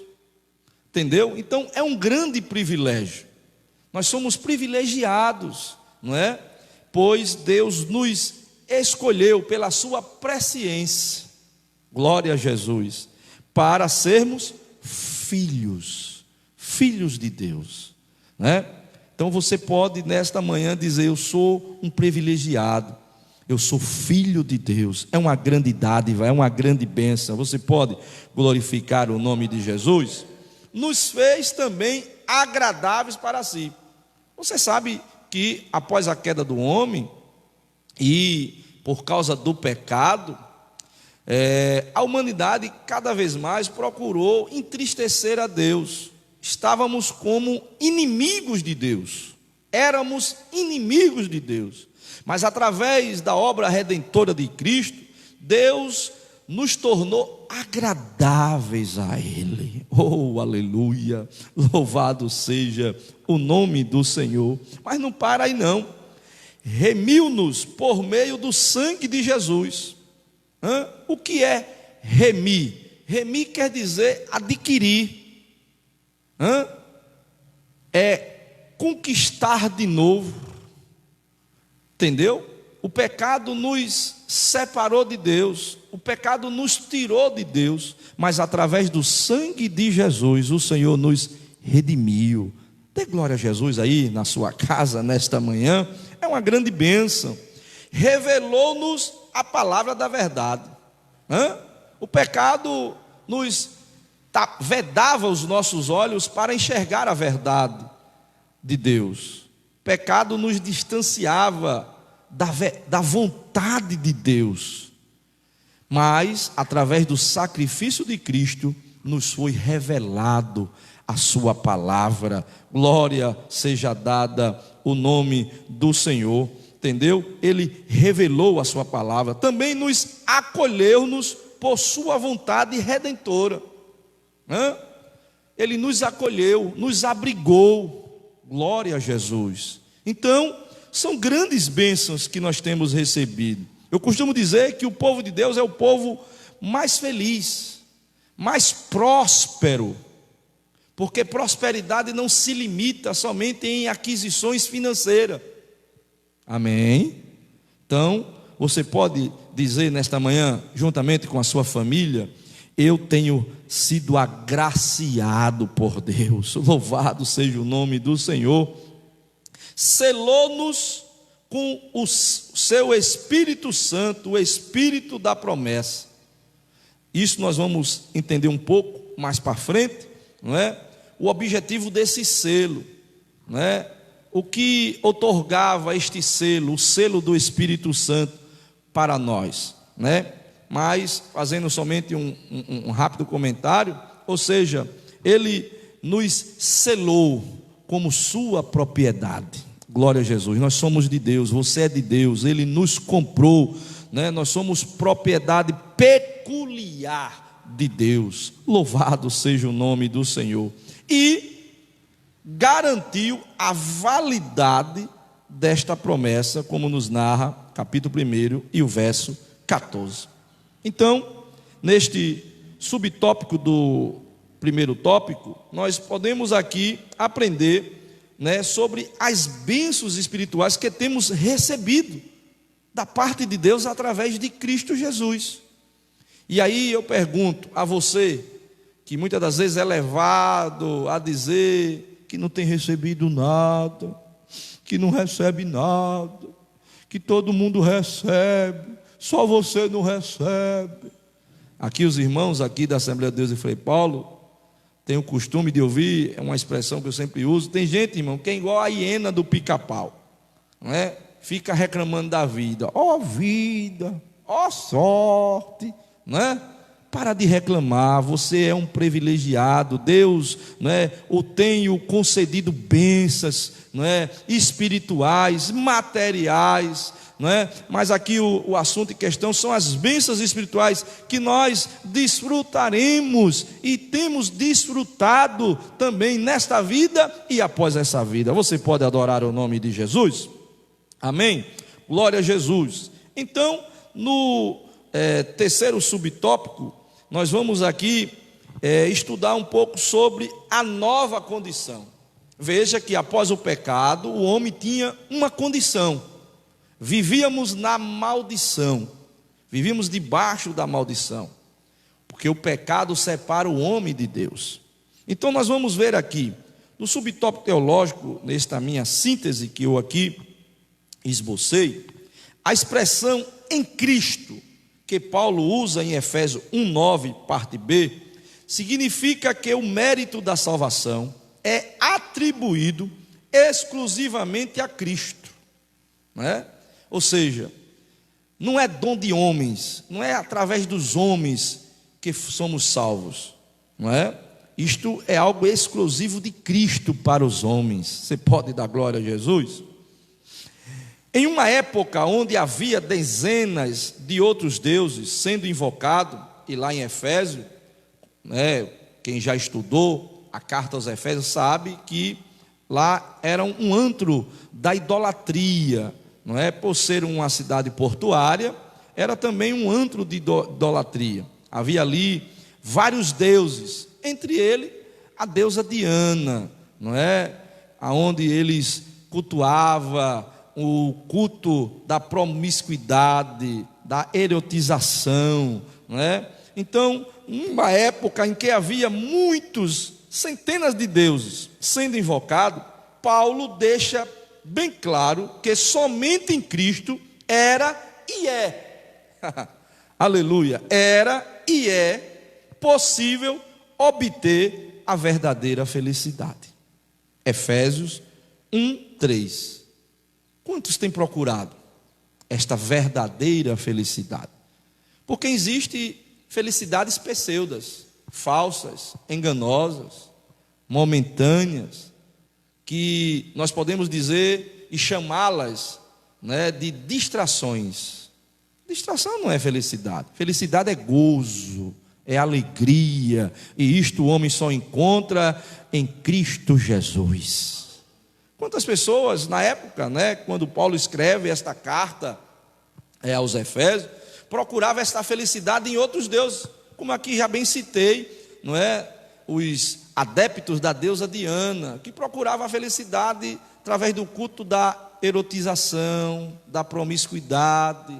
Entendeu? Então é um grande privilégio. Nós somos privilegiados, não é? Pois Deus nos escolheu pela sua presciência, glória a Jesus, para sermos filhos de Deus, né? Então você pode nesta manhã dizer: eu sou um privilegiado, eu sou filho de Deus. É uma grande dádiva, é uma grande bênção. Você pode glorificar o nome de Jesus. Nos fez também agradáveis para si. Você sabe que após a queda do homem e por causa do pecado, a humanidade cada vez mais procurou entristecer a Deus. Estávamos como inimigos de Deus, éramos inimigos de Deus, mas através da obra redentora de Cristo, Deus nos tornou agradáveis a Ele. Oh, aleluia, louvado seja o nome do Senhor. Mas não para aí não, remiu-nos por meio do sangue de Jesus. O que é remir? Remir quer dizer adquirir, é conquistar de novo, entendeu? O pecado nos separou de Deus, o pecado nos tirou de Deus, mas através do sangue de Jesus, o Senhor nos redimiu, Dê glória a Jesus aí na sua casa nesta manhã. É uma grande bênção. Revelou-nos a palavra da verdade. O pecado nos vedava os nossos olhos para enxergar a verdade de Deus. O pecado nos distanciava da vontade de Deus. Mas, através do sacrifício de Cristo, nos foi revelado a sua palavra. Glória seja dada o nome do Senhor. Entendeu? Ele revelou a sua palavra. Também nos acolheu-nos por sua vontade redentora. Ele nos acolheu, nos abrigou. Glória a Jesus. Então, são grandes bênçãos que nós temos recebido. Eu costumo dizer que o povo de Deus é o povo mais feliz, mais próspero, porque prosperidade não se limita somente em aquisições financeiras. Amém? Então, você pode dizer nesta manhã, juntamente com a sua família: eu tenho sido agraciado por Deus. Louvado seja o nome do Senhor. Selou-nos com o seu Espírito Santo, o Espírito da promessa. Isso nós vamos entender um pouco mais para frente, não é? O objetivo desse selo, não é? O que outorgava este selo, o selo do Espírito Santo para nós, né? Mas fazendo somente um rápido comentário, ou seja, ele nos selou como sua propriedade. Glória a Jesus. Nós somos de Deus, você é de Deus, ele nos comprou, né? Nós somos propriedade peculiar de Deus. Louvado seja o nome do Senhor. E garantiu a validade desta promessa, como nos narra capítulo 1 e o verso 14. Então, neste subtópico do primeiro tópico, nós podemos aqui aprender, né, sobre as bênçãos espirituais que temos recebido da parte de Deus através de Cristo Jesus. E aí eu pergunto a você, que muitas das vezes é levado a dizer que não tem recebido nada, que não recebe nada, que todo mundo recebe, só você não recebe. Aqui os irmãos aqui da Assembleia de Deus de Frei Paulo têm o costume de ouvir, é uma expressão que eu sempre uso. Tem gente, irmão, que é igual a hiena do pica-pau, não é? Fica reclamando da vida. Ó vida, ó sorte, não é? Para de reclamar, você é um privilegiado. Deus, não é, o tenho concedido bênçãos, não é, espirituais, materiais, não é? Mas aqui o assunto em questão são as bênçãos espirituais que nós desfrutaremos e temos desfrutado também nesta vida e após essa vida. Você pode adorar o nome de Jesus? Amém? Glória a Jesus. Então, no terceiro subtópico, nós vamos aqui estudar um pouco sobre a nova condição. Veja que após o pecado, o homem tinha uma condição. Vivíamos na maldição, vivíamos debaixo da maldição, porque o pecado separa o homem de Deus. Então nós vamos ver aqui, no subtópico teológico, nesta minha síntese que eu aqui esbocei, a expressão em Cristo, que Paulo usa em Efésios 1:9, parte B, significa que o mérito da salvação é atribuído exclusivamente a Cristo, não é? Ou seja, não é dom de homens, não é através dos homens que somos salvos, não é? Isto é algo exclusivo de Cristo para os homens. Você pode dar glória a Jesus? Em uma época onde havia dezenas de outros deuses sendo invocados, e lá em Efésio, né, quem já estudou a carta aos Efésios sabe que lá era um antro da idolatria, não é? Por ser uma cidade portuária, era também um antro de idolatria. Havia ali vários deuses, entre eles a deusa Diana, não é? Aonde eles cultuavam o culto da promiscuidade, da erotização, não é? Então, numa época em que havia muitos centenas de deuses sendo invocados, Paulo deixa bem claro que somente em Cristo era e é, aleluia, era e é possível obter a verdadeira felicidade. Efésios 1:3. Quantos têm procurado esta verdadeira felicidade? Porque existe felicidades pseudas, falsas, enganosas, momentâneas, que nós podemos dizer e chamá-las, né, de distrações. Distração não é felicidade. Felicidade é gozo, é alegria, e isto o homem só encontra em Cristo Jesus. Quantas pessoas na época, né, quando Paulo escreve esta carta aos Efésios, procurava esta felicidade em outros deuses, como aqui já bem citei, não é? Os adeptos da deusa Diana, que procuravam a felicidade através do culto da erotização, da promiscuidade,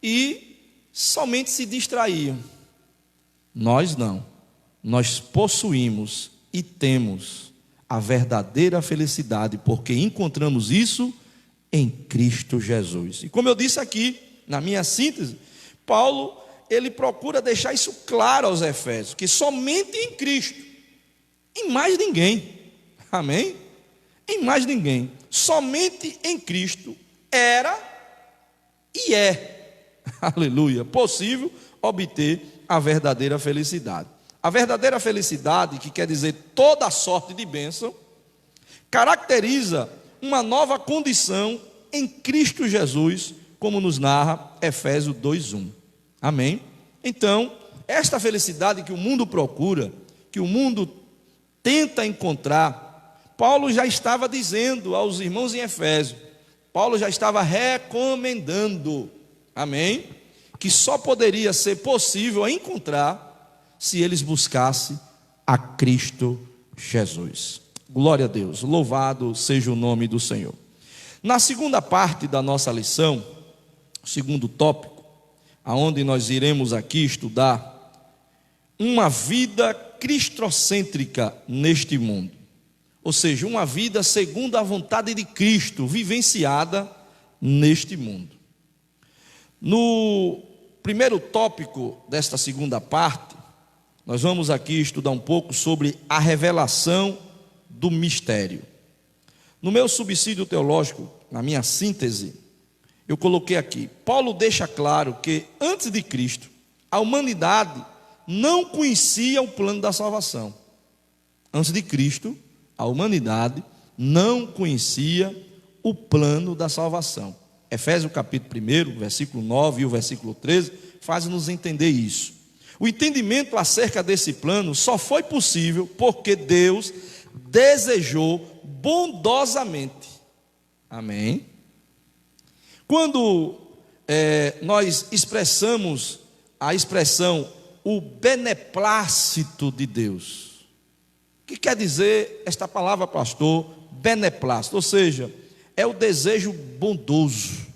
e somente se distraíam. Nós não, nós possuímos e temos a verdadeira felicidade, porque encontramos isso em Cristo Jesus. E como eu disse aqui, na minha síntese, Paulo, ele procura deixar isso claro aos Efésios, que somente em Cristo, em mais ninguém, amém? Em mais ninguém, somente em Cristo era e é, aleluia, possível obter a verdadeira felicidade. A verdadeira felicidade, que quer dizer toda a sorte de bênção, caracteriza uma nova condição em Cristo Jesus, como nos narra Efésios 2:1. Amém? Então, esta felicidade que o mundo procura, que o mundo tenta encontrar, Paulo já estava dizendo aos irmãos em Efésio, Paulo já estava recomendando, amém? Que só poderia ser possível encontrar se eles buscassem a Cristo Jesus. Glória a Deus, louvado seja o nome do Senhor. Na segunda parte da nossa lição, segundo tópico, aonde nós iremos aqui estudar uma vida cristocêntrica neste mundo, ou seja, uma vida segundo a vontade de Cristo, vivenciada neste mundo. No primeiro tópico desta segunda parte, nós vamos aqui estudar um pouco sobre a revelação do mistério. No meu subsídio teológico, na minha síntese, eu coloquei aqui, Paulo deixa claro que antes de Cristo, a humanidade não conhecia o plano da salvação. Antes de Cristo, a humanidade não conhecia o plano da salvação. Efésios capítulo 1, versículo 9 e o versículo 13, faz-nos entender isso. O entendimento acerca desse plano só foi possível porque Deus desejou bondosamente. Amém? Quando nós expressamos a expressão o beneplácito de Deus, o que quer dizer esta palavra, pastor? Beneplácito, ou seja, é o desejo bondoso,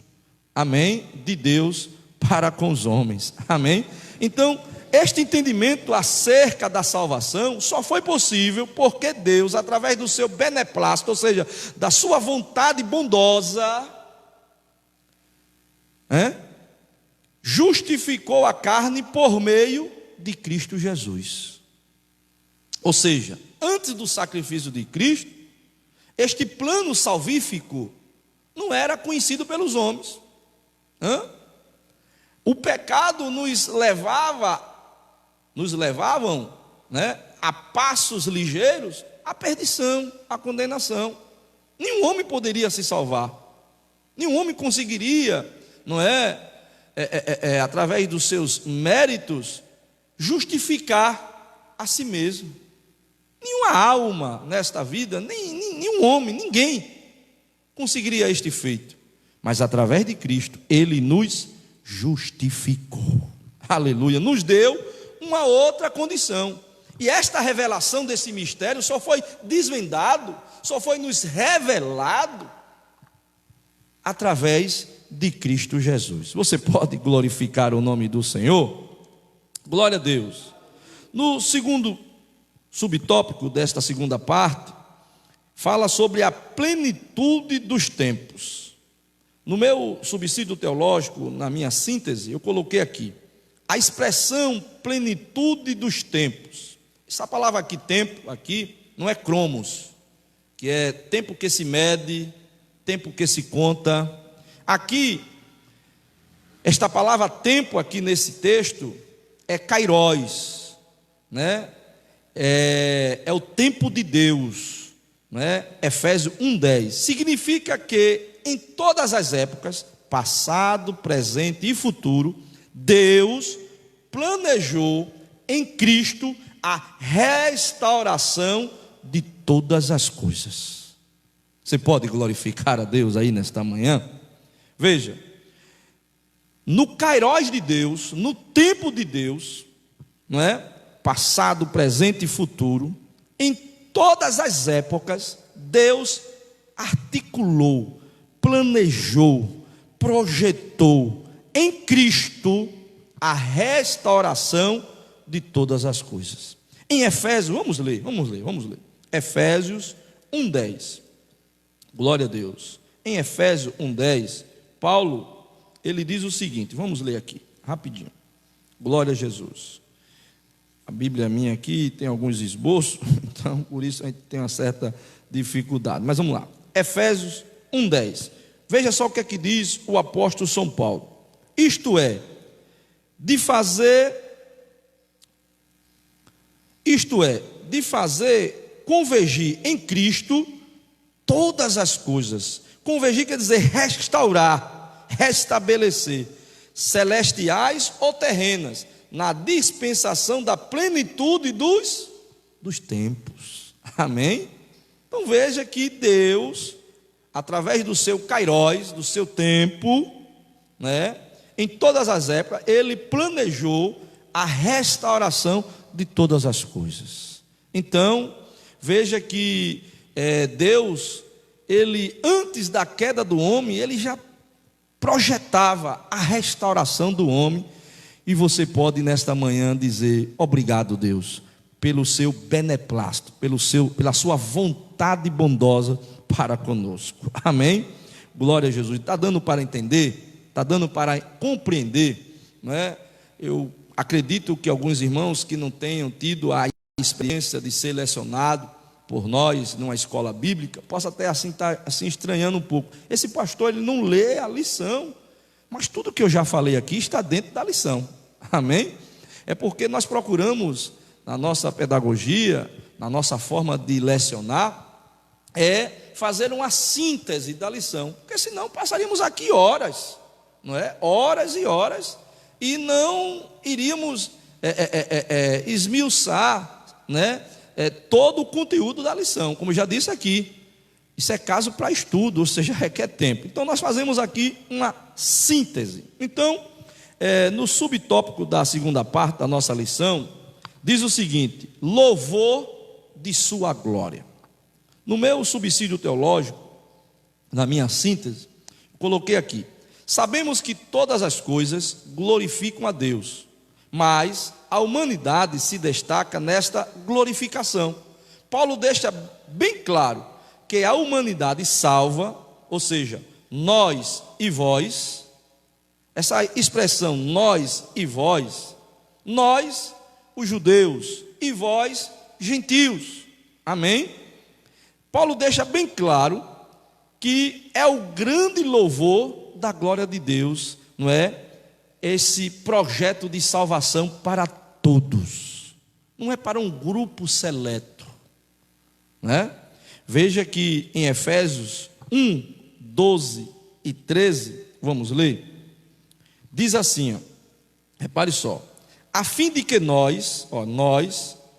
amém, de Deus para com os homens, amém? Então, este entendimento acerca da salvação só foi possível porque Deus, através do seu beneplácito, ou seja, da sua vontade bondosa, justificou a carne por meio de Cristo Jesus. Ou seja, antes do sacrifício de Cristo, este plano salvífico não era conhecido pelos homens. O pecado nos levavam, a passos ligeiros à perdição, à condenação. Nenhum homem poderia se salvar. Nenhum homem conseguiria, através dos seus méritos, justificar a si mesmo. Nenhuma alma nesta vida, nenhum homem, ninguém conseguiria este feito. Mas através de Cristo, Ele nos justificou. Aleluia, nos deu uma outra condição. E esta revelação desse mistério só foi desvendado, só foi nos revelado através de Cristo Jesus. Você pode glorificar o nome do Senhor? Glória a Deus. No segundo subtópico desta segunda parte fala sobre a plenitude dos tempos. No meu subsídio teológico, na minha síntese, eu coloquei aqui a expressão plenitude dos tempos. Essa palavra aqui, tempo, aqui, não é cromos, que é tempo que se mede, tempo que se conta. Aqui, esta palavra tempo aqui nesse texto é kairos, né? É o tempo de Deus, né? Efésios 1:10. Significa que em todas as épocas, passado, presente e futuro, Deus planejou em Cristo a restauração de todas as coisas. Você pode glorificar a Deus aí nesta manhã? Veja, no kairos de Deus, no tempo de Deus, não é? Passado, presente e futuro, em todas as épocas, Deus articulou, planejou, projetou em Cristo a restauração de todas as coisas. Em Efésios, vamos ler. Efésios 1:10. Glória a Deus. Em Efésios 1:10, Paulo, ele diz o seguinte, vamos ler aqui, rapidinho. Glória a Jesus. A Bíblia minha aqui tem alguns esboços, então por isso a gente tem uma certa dificuldade. Mas vamos lá. Efésios 1:10. Veja só o que é que diz o apóstolo São Paulo. Isto é, de fazer convergir em Cristo todas as coisas. Convergir quer dizer restaurar, restabelecer, celestiais ou terrenas, na dispensação da plenitude dos tempos. Amém? Então veja que Deus, através do seu kairos, do seu tempo, né, em todas as épocas, Ele planejou a restauração de todas as coisas. Então, veja que Deus, Ele, antes da queda do homem, Ele já projetava a restauração do homem. E você pode nesta manhã dizer, obrigado Deus, pelo seu beneplácito, pela sua vontade bondosa para conosco. Amém? Glória a Jesus. Está dando para entender? Está dando para compreender? Não é? Eu acredito que alguns irmãos que não tenham tido a experiência de ser lecionado por nós numa escola bíblica, possa até assim estar assim estranhando um pouco. Esse pastor, ele não lê a lição, mas tudo que eu já falei aqui está dentro da lição. Amém? É porque nós procuramos, na nossa pedagogia, na nossa forma de lecionar, fazer uma síntese da lição, porque senão passaríamos aqui horas, não é? Horas e horas, e não iríamos esmiuçar, né, todo o conteúdo da lição. Como eu já disse aqui, isso é caso para estudo, ou seja, requer tempo. Então nós fazemos aqui uma síntese. Então, no subtópico da segunda parte da nossa lição, diz o seguinte: louvor de sua glória. No meu subsídio teológico, na minha síntese, coloquei aqui: sabemos que todas as coisas glorificam a Deus, mas a humanidade se destaca nesta glorificação. Paulo deixa bem claro que a humanidade salva, ou seja, nós e vós. Essa expressão nós e vós, nós, os judeus, e vós, gentios. Amém? Paulo deixa bem claro que é o grande louvor da glória de Deus, não é? Esse projeto de salvação para todos, não é para um grupo seleto, né? Veja que em Efésios 1:12 e 13, vamos ler, diz assim, repare só: a fim de que nós,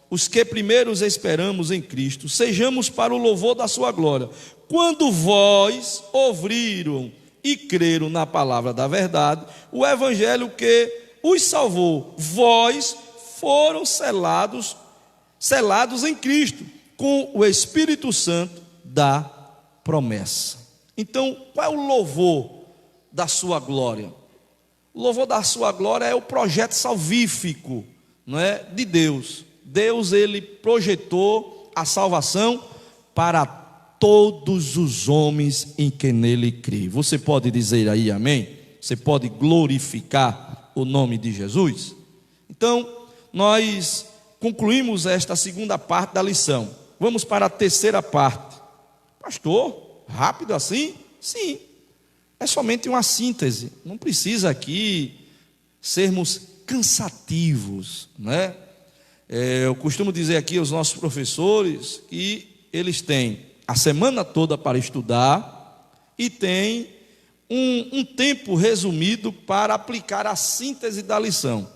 os que primeiros esperamos em Cristo, sejamos para o louvor da sua glória, quando vós ouviram e creram na palavra da verdade, o evangelho que os salvou, vós foram selados em Cristo, com o Espírito Santo da promessa. Então, qual é o louvor da sua glória? O louvor da sua glória é o projeto salvífico, não é, de Deus. Deus ele projetou a salvação para todos os homens em que nele crê. Você pode dizer aí amém? Você pode glorificar o nome de Jesus? Então, nós concluímos esta segunda parte da lição. Vamos para a terceira parte. Pastor, rápido assim? Sim, é somente uma síntese. Não precisa aqui sermos cansativos, né? Eu costumo dizer aqui aos nossos professores que eles têm a semana toda para estudar e têm um tempo resumido para aplicar a síntese da lição,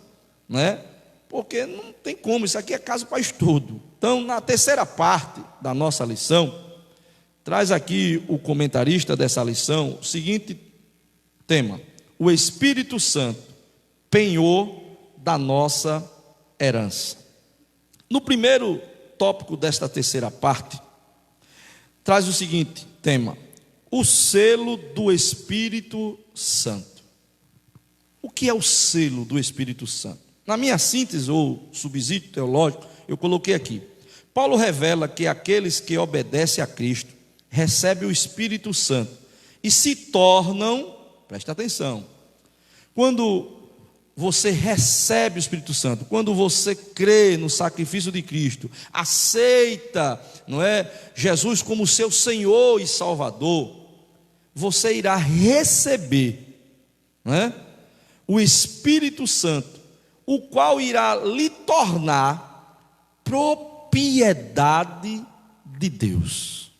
né? Porque não tem como, isso aqui é caso para estudo. Então, na terceira parte da nossa lição, traz aqui o comentarista dessa lição o seguinte tema: o Espírito Santo, penhor da nossa herança. No primeiro tópico desta terceira parte, traz o seguinte tema: o selo do Espírito Santo. O que é o selo do Espírito Santo? Na minha síntese ou subsídio teológico, eu coloquei aqui: Paulo revela que aqueles que obedecem a Cristo recebem o Espírito Santo e se tornam, presta atenção, quando você recebe o Espírito Santo, quando você crê no sacrifício de Cristo, aceita, não é, Jesus como seu Senhor e Salvador, você irá receber, não é, o Espírito Santo, o qual irá lhe tornar propriedade de Deus.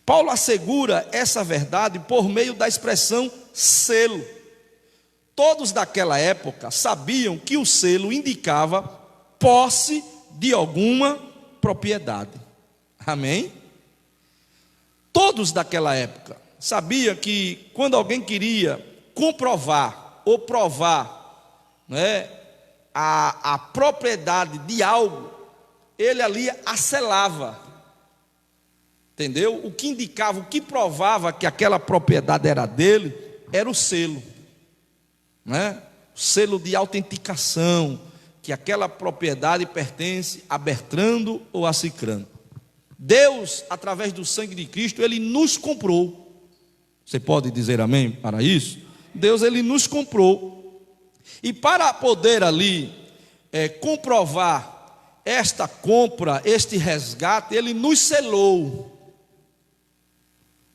Paulo assegura essa verdade por meio da expressão selo. Todos daquela época sabiam que o selo indicava posse de alguma propriedade. Amém? Todos daquela época sabiam que quando alguém queria comprovar ou provar, né, a propriedade de algo, ele ali a selava. Entendeu? O que indicava, o que provava que aquela propriedade era dele, era o selo. Né? O selo de autenticação, que aquela propriedade pertence a Bertrando ou a Cicrano. Deus, através do sangue de Cristo, ele nos comprou. Você pode dizer amém para isso? Deus, ele nos comprou. E para poder ali comprovar esta compra, este resgate, ele nos selou.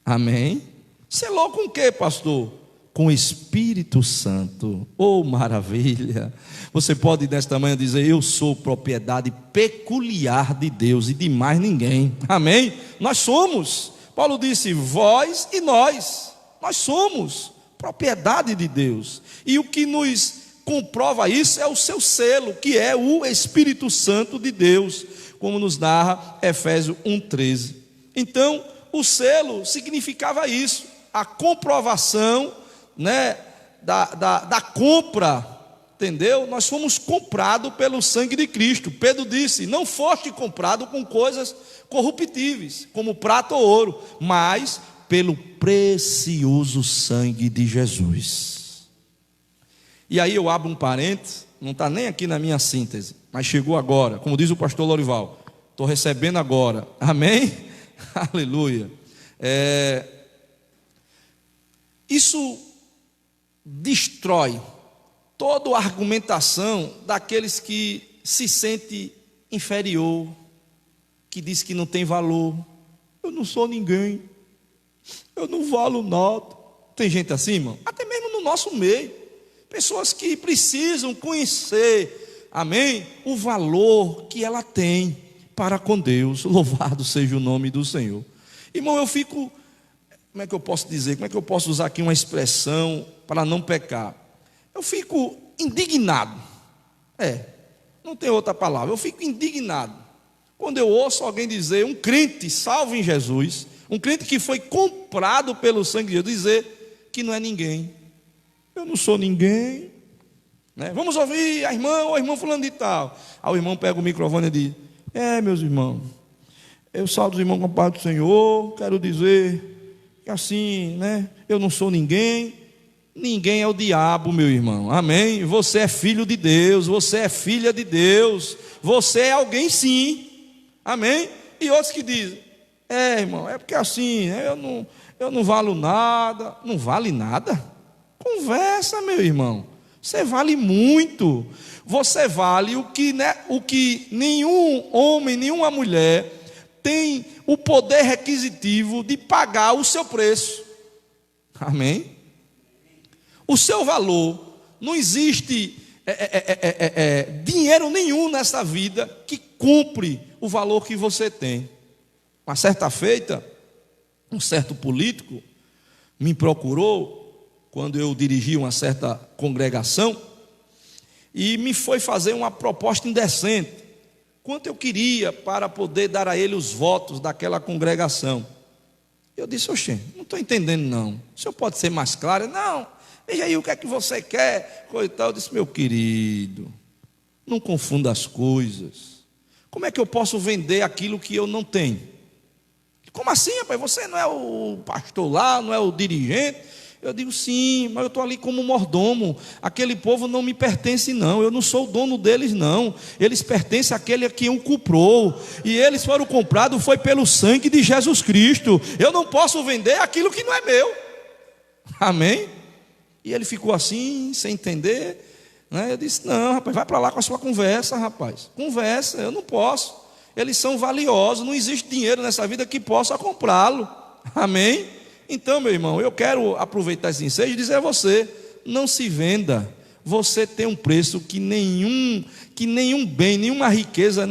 Amém? Selou com o que, pastor? Com o Espírito Santo. Oh, maravilha! Você pode nesta manhã dizer: eu sou propriedade peculiar de Deus e de mais ninguém. Amém? Nós somos. Paulo disse: vós e nós somos propriedade de Deus. E o que nos comprova isso é o seu selo, que é o Espírito Santo de Deus, como nos narra Efésios 1:13. Então, o selo significava isso, a comprovação, né, da compra, entendeu? Nós fomos comprados pelo sangue de Cristo. Pedro disse: não foste comprado com coisas corruptíveis, como prata ou ouro, mas pelo precioso sangue de Jesus. E aí eu abro um parênteses, não está nem aqui na minha síntese, mas chegou agora, como diz o pastor Lorival, estou recebendo agora, amém? Aleluia. Isso destrói toda a argumentação daqueles que se sentem inferior, que diz que não tem valor. Eu não sou ninguém, eu não valo nada. Tem gente assim, irmão? Até mesmo no nosso meio, pessoas que precisam conhecer, amém, o valor que ela tem para com Deus. Louvado seja o nome do Senhor. Irmão, eu fico, como é que eu posso dizer, como é que eu posso usar aqui uma expressão para não pecar? Eu fico indignado, não tem outra palavra, eu fico indignado quando eu ouço alguém dizer, um crente salvo em Jesus, um crente que foi comprado pelo sangue de Jesus, dizer que não é ninguém. Eu não sou ninguém, né? Vamos ouvir a irmã ou a irmã fulano de tal. Aí o irmão pega o microfone e diz: meus irmãos, eu salvo os irmãos com a paz do Senhor, quero dizer que assim, né, eu não sou ninguém. Ninguém é o diabo, meu irmão. Amém? Você é filho de Deus, você é filha de Deus, você é alguém sim. Amém? E outros que dizem: irmão, é porque assim, eu não valo nada. Não vale nada? Conversa, meu irmão. Você vale muito. Você vale o que nenhum homem, nenhuma mulher tem o poder requisitivo de pagar o seu preço. Amém? O seu valor. Não existe dinheiro nenhum nessa vida que cumpre o valor que você tem. Uma certa feita, um certo político me procurou quando eu dirigi uma certa congregação e me foi fazer uma proposta indecente, quanto eu queria para poder dar a ele os votos daquela congregação. Eu disse: oxe, não estou entendendo não, o senhor pode ser mais claro? Não, veja aí o que é que você quer, coisa e tal. Eu disse: meu querido, não confunda as coisas. Como é que eu posso vender aquilo que eu não tenho? Como assim, rapaz? Você não é o pastor lá, não é o dirigente? Eu digo: sim, mas eu estou ali como mordomo. Aquele povo não me pertence não, eu não sou o dono deles não. Eles pertencem àquele a quem o comprou. E eles foram comprados, foi pelo sangue de Jesus Cristo. Eu não posso vender aquilo que não é meu. Amém? E ele ficou assim, sem entender, né? Eu disse: não, rapaz, vai para lá com a sua conversa, rapaz. Conversa, eu não posso. Eles são valiosos, não existe dinheiro nessa vida que possa comprá-lo. Amém? Então, meu irmão, eu quero aproveitar esse ensejo e dizer a você: não se venda. Você tem um preço que nenhum bem, nenhuma riqueza,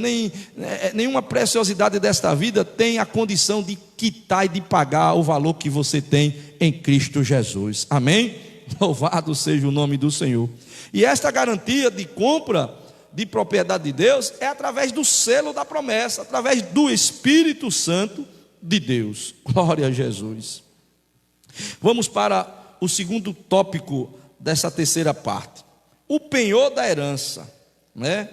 nenhuma preciosidade desta vida tem a condição de quitar e de pagar o valor que você tem em Cristo Jesus. Amém? Louvado seja o nome do Senhor. E esta garantia de compra de propriedade de Deus é através do selo da promessa, através do Espírito Santo de Deus. Glória a Jesus. Vamos para o segundo tópico dessa terceira parte: o penhor da herança, né?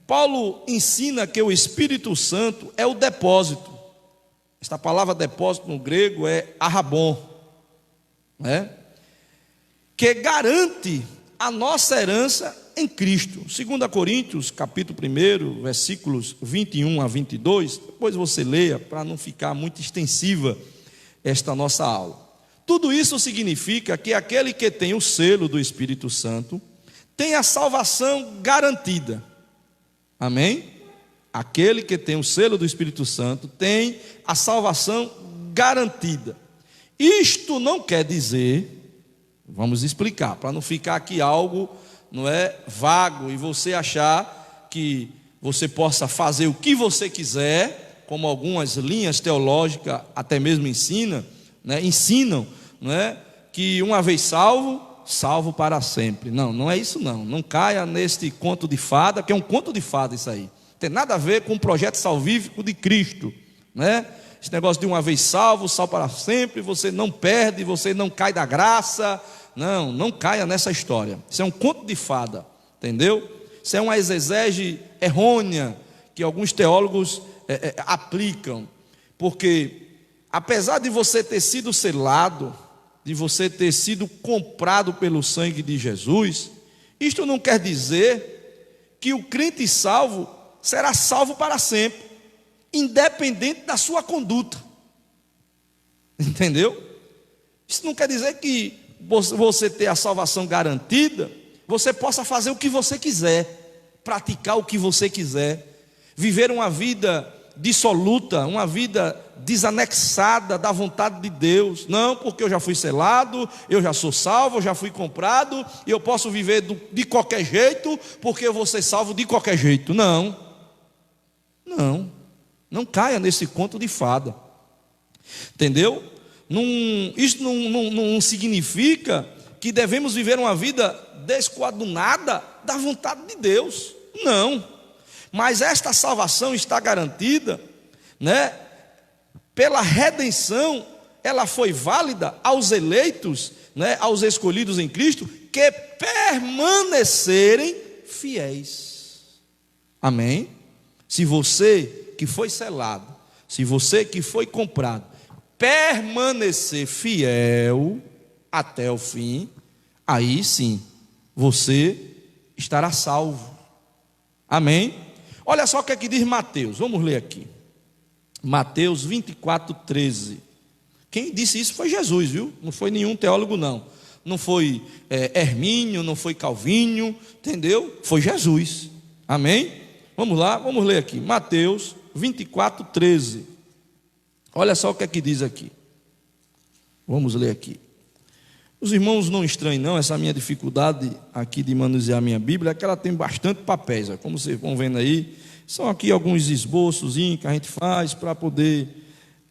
Paulo ensina que o Espírito Santo é o depósito. Esta palavra depósito no grego é arrabon, né? Que garante a nossa herança em Cristo. 2 Coríntios, capítulo 1, versículos 21 a 22. Depois você leia, para não ficar muito extensiva esta nossa aula. Tudo isso significa que aquele que tem o selo do Espírito Santo tem a salvação garantida. Amém? Aquele que tem o selo do Espírito Santo tem a salvação garantida. Isto não quer dizer, vamos explicar, para não ficar aqui algo, não é, vago, e você achar que você possa fazer o que você quiser, como algumas linhas teológicas até mesmo ensinam, não é, que uma vez salvo para sempre. Não, não é isso não. Não caia neste conto de fada, que é um conto de fada isso aí. Não tem nada a ver com o projeto salvífico de Cristo, né? Esse negócio de uma vez salvo para sempre, você não perde, você não cai da graça. Não caia nessa história. Isso é um conto de fada, entendeu? Isso é uma exegese errônea que alguns teólogos aplicam. Porque apesar de você ter sido selado, de você ter sido comprado pelo sangue de Jesus, isto não quer dizer que o crente salvo será salvo para sempre, independente da sua conduta. Entendeu? Isso não quer dizer que você ter a salvação garantida, você possa fazer o que você quiser, praticar o que você quiser, viver uma vida dissoluta, uma vida desanexada da vontade de Deus. Não, porque eu já fui selado, eu já sou salvo, eu já fui comprado, e eu posso viver de qualquer jeito, porque eu vou ser salvo de qualquer jeito. Não caia nesse conto de fada, entendeu? Isso não significa que devemos viver uma vida descoadunada da vontade de Deus, não. Mas esta salvação está garantida, né? Pela redenção, ela foi válida aos eleitos, né? Aos escolhidos em Cristo, que permanecerem fiéis. Amém? Se você que foi selado, se você que foi comprado, permanecer fiel até o fim, aí sim, você estará salvo. Amém? Olha só o que é que diz Mateus, vamos ler aqui. Mateus 24:13. Quem disse isso foi Jesus, viu? Não foi nenhum teólogo, não. Não foi Hermínio, não foi Calvinho, entendeu? Foi Jesus. Amém? Vamos lá, vamos ler aqui. Mateus 24:13. Olha só o que é que diz aqui. Vamos ler aqui. Os irmãos não estranhem não, essa minha dificuldade aqui de manusear a minha Bíblia, é que ela tem bastante papéis, como vocês vão vendo aí. São aqui alguns esboços que a gente faz para poder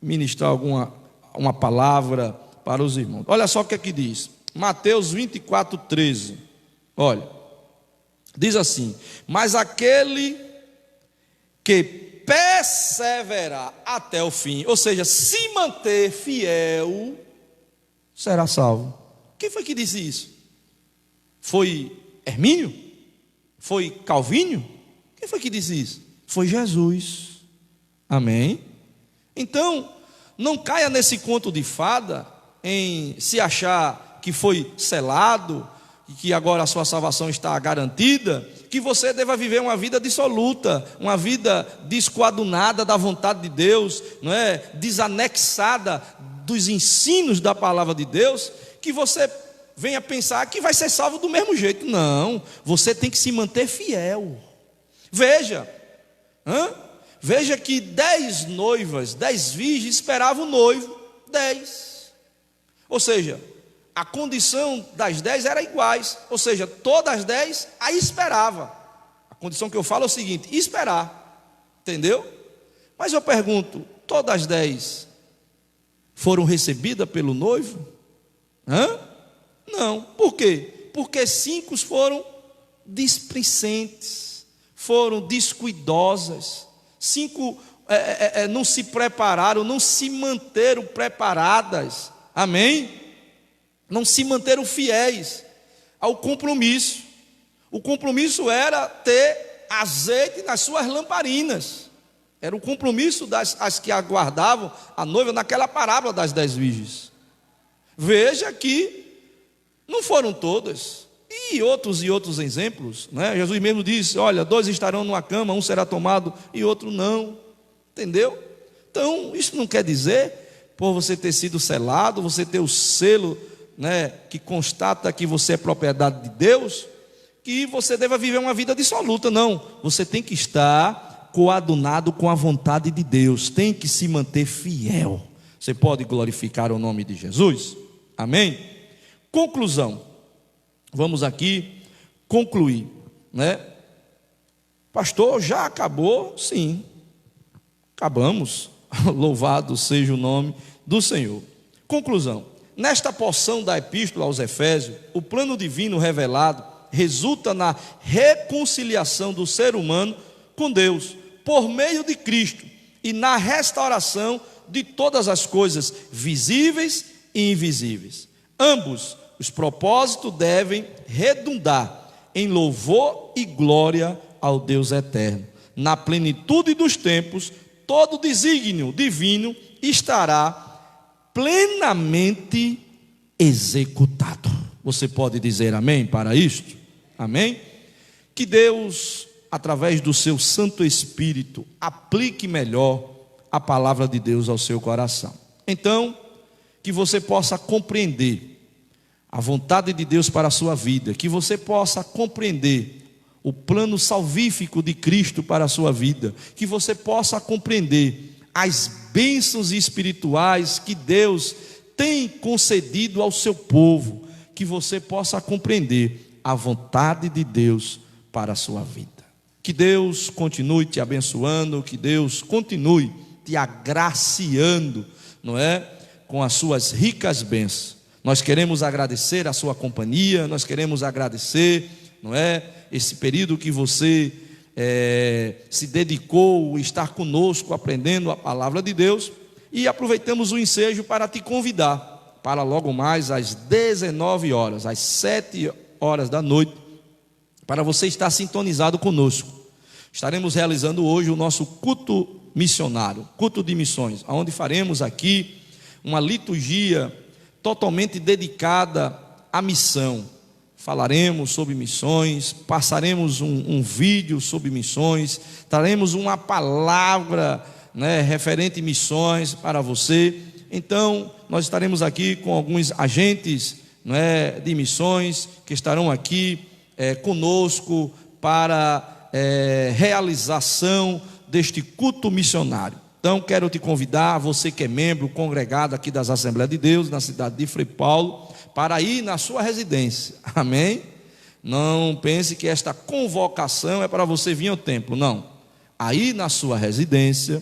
ministrar uma palavra para os irmãos. Olha só o que é que diz. Mateus 24:13. Olha, diz assim: mas aquele que perseverar até o fim, ou seja, se manter fiel, será salvo. Quem foi que disse isso? Foi Hermínio? Foi Calvinho? Quem foi que disse isso? Foi Jesus. Amém? Então, não caia nesse conto de fada em se achar que foi selado e que agora a sua salvação está garantida, que você deva viver uma vida dissoluta, uma vida descoadunada da vontade de Deus, não é? Desanexada dos ensinos da palavra de Deus, que você venha pensar que vai ser salvo do mesmo jeito. Não, você tem que se manter fiel. Veja que 10 noivas, 10 virgens esperavam o noivo, 10. Ou seja, a condição das 10 era iguais, ou seja, todas as 10 a esperavam. A condição que eu falo é o seguinte: esperar, entendeu? Mas eu pergunto, todas as 10 foram recebidas pelo noivo? Não. Por quê? Porque 5 foram displicentes, foram descuidosas. 5 não se prepararam, não se manteram preparadas. Amém? Não se manteram fiéis ao compromisso. O compromisso era ter azeite nas suas lamparinas. Era o compromisso das que aguardavam a noiva naquela parábola das 10 virgens. Veja que não foram todas. E outros exemplos, né? Jesus mesmo disse: olha, 2 estarão numa cama, um será tomado e outro não. Entendeu? Então, isso não quer dizer, por você ter sido selado, você ter o selo, né, que constata que você é propriedade de Deus, que você deva viver uma vida dissoluta. Não, você tem que estar coadunado com a vontade de Deus, tem que se manter fiel. Você pode glorificar o nome de Jesus? Amém? Conclusão. Vamos aqui concluir, né? Pastor, já acabou? Sim, acabamos. Louvado seja o nome do Senhor. Conclusão. Nesta porção da epístola aos Efésios, o plano divino revelado resulta na reconciliação do ser humano com Deus, por meio de Cristo, e na restauração de todas as coisas visíveis e invisíveis. Ambos os propósitos devem redundar em louvor e glória ao Deus eterno. Na plenitude dos tempos, todo desígnio divino estará plenamente executado. Você pode dizer amém para isto? Amém? Que Deus, através do seu Santo Espírito, aplique melhor a palavra de Deus ao seu coração. Então, que você possa compreender a vontade de Deus para a sua vida, que você possa compreender o plano salvífico de Cristo para a sua vida, que você possa compreender as bênçãos espirituais que Deus tem concedido ao seu povo, que você possa compreender a vontade de Deus para a sua vida. Que Deus continue te abençoando, que Deus continue te agraciando, não é? Com as suas ricas bênçãos. Nós queremos agradecer a sua companhia, nós queremos agradecer, não é? Esse período que você se dedicou a estar conosco, aprendendo a palavra de Deus, e aproveitamos o ensejo para te convidar para logo mais às 19 horas, às 7 horas da noite, para você estar sintonizado conosco. Estaremos realizando hoje o nosso culto missionário, culto de missões, onde faremos aqui uma liturgia totalmente dedicada à missão, falaremos sobre missões, passaremos um vídeo sobre missões, traremos uma palavra, né, referente a missões para você. Então, nós estaremos aqui com alguns agentes, né, de missões que estarão aqui conosco para realização deste culto missionário. Então, quero te convidar, você que é membro, congregado aqui das Assembleias de Deus, na cidade de Frei Paulo, para ir na sua residência, amém? Não pense que esta convocação é para você vir ao templo, não. Aí na sua residência,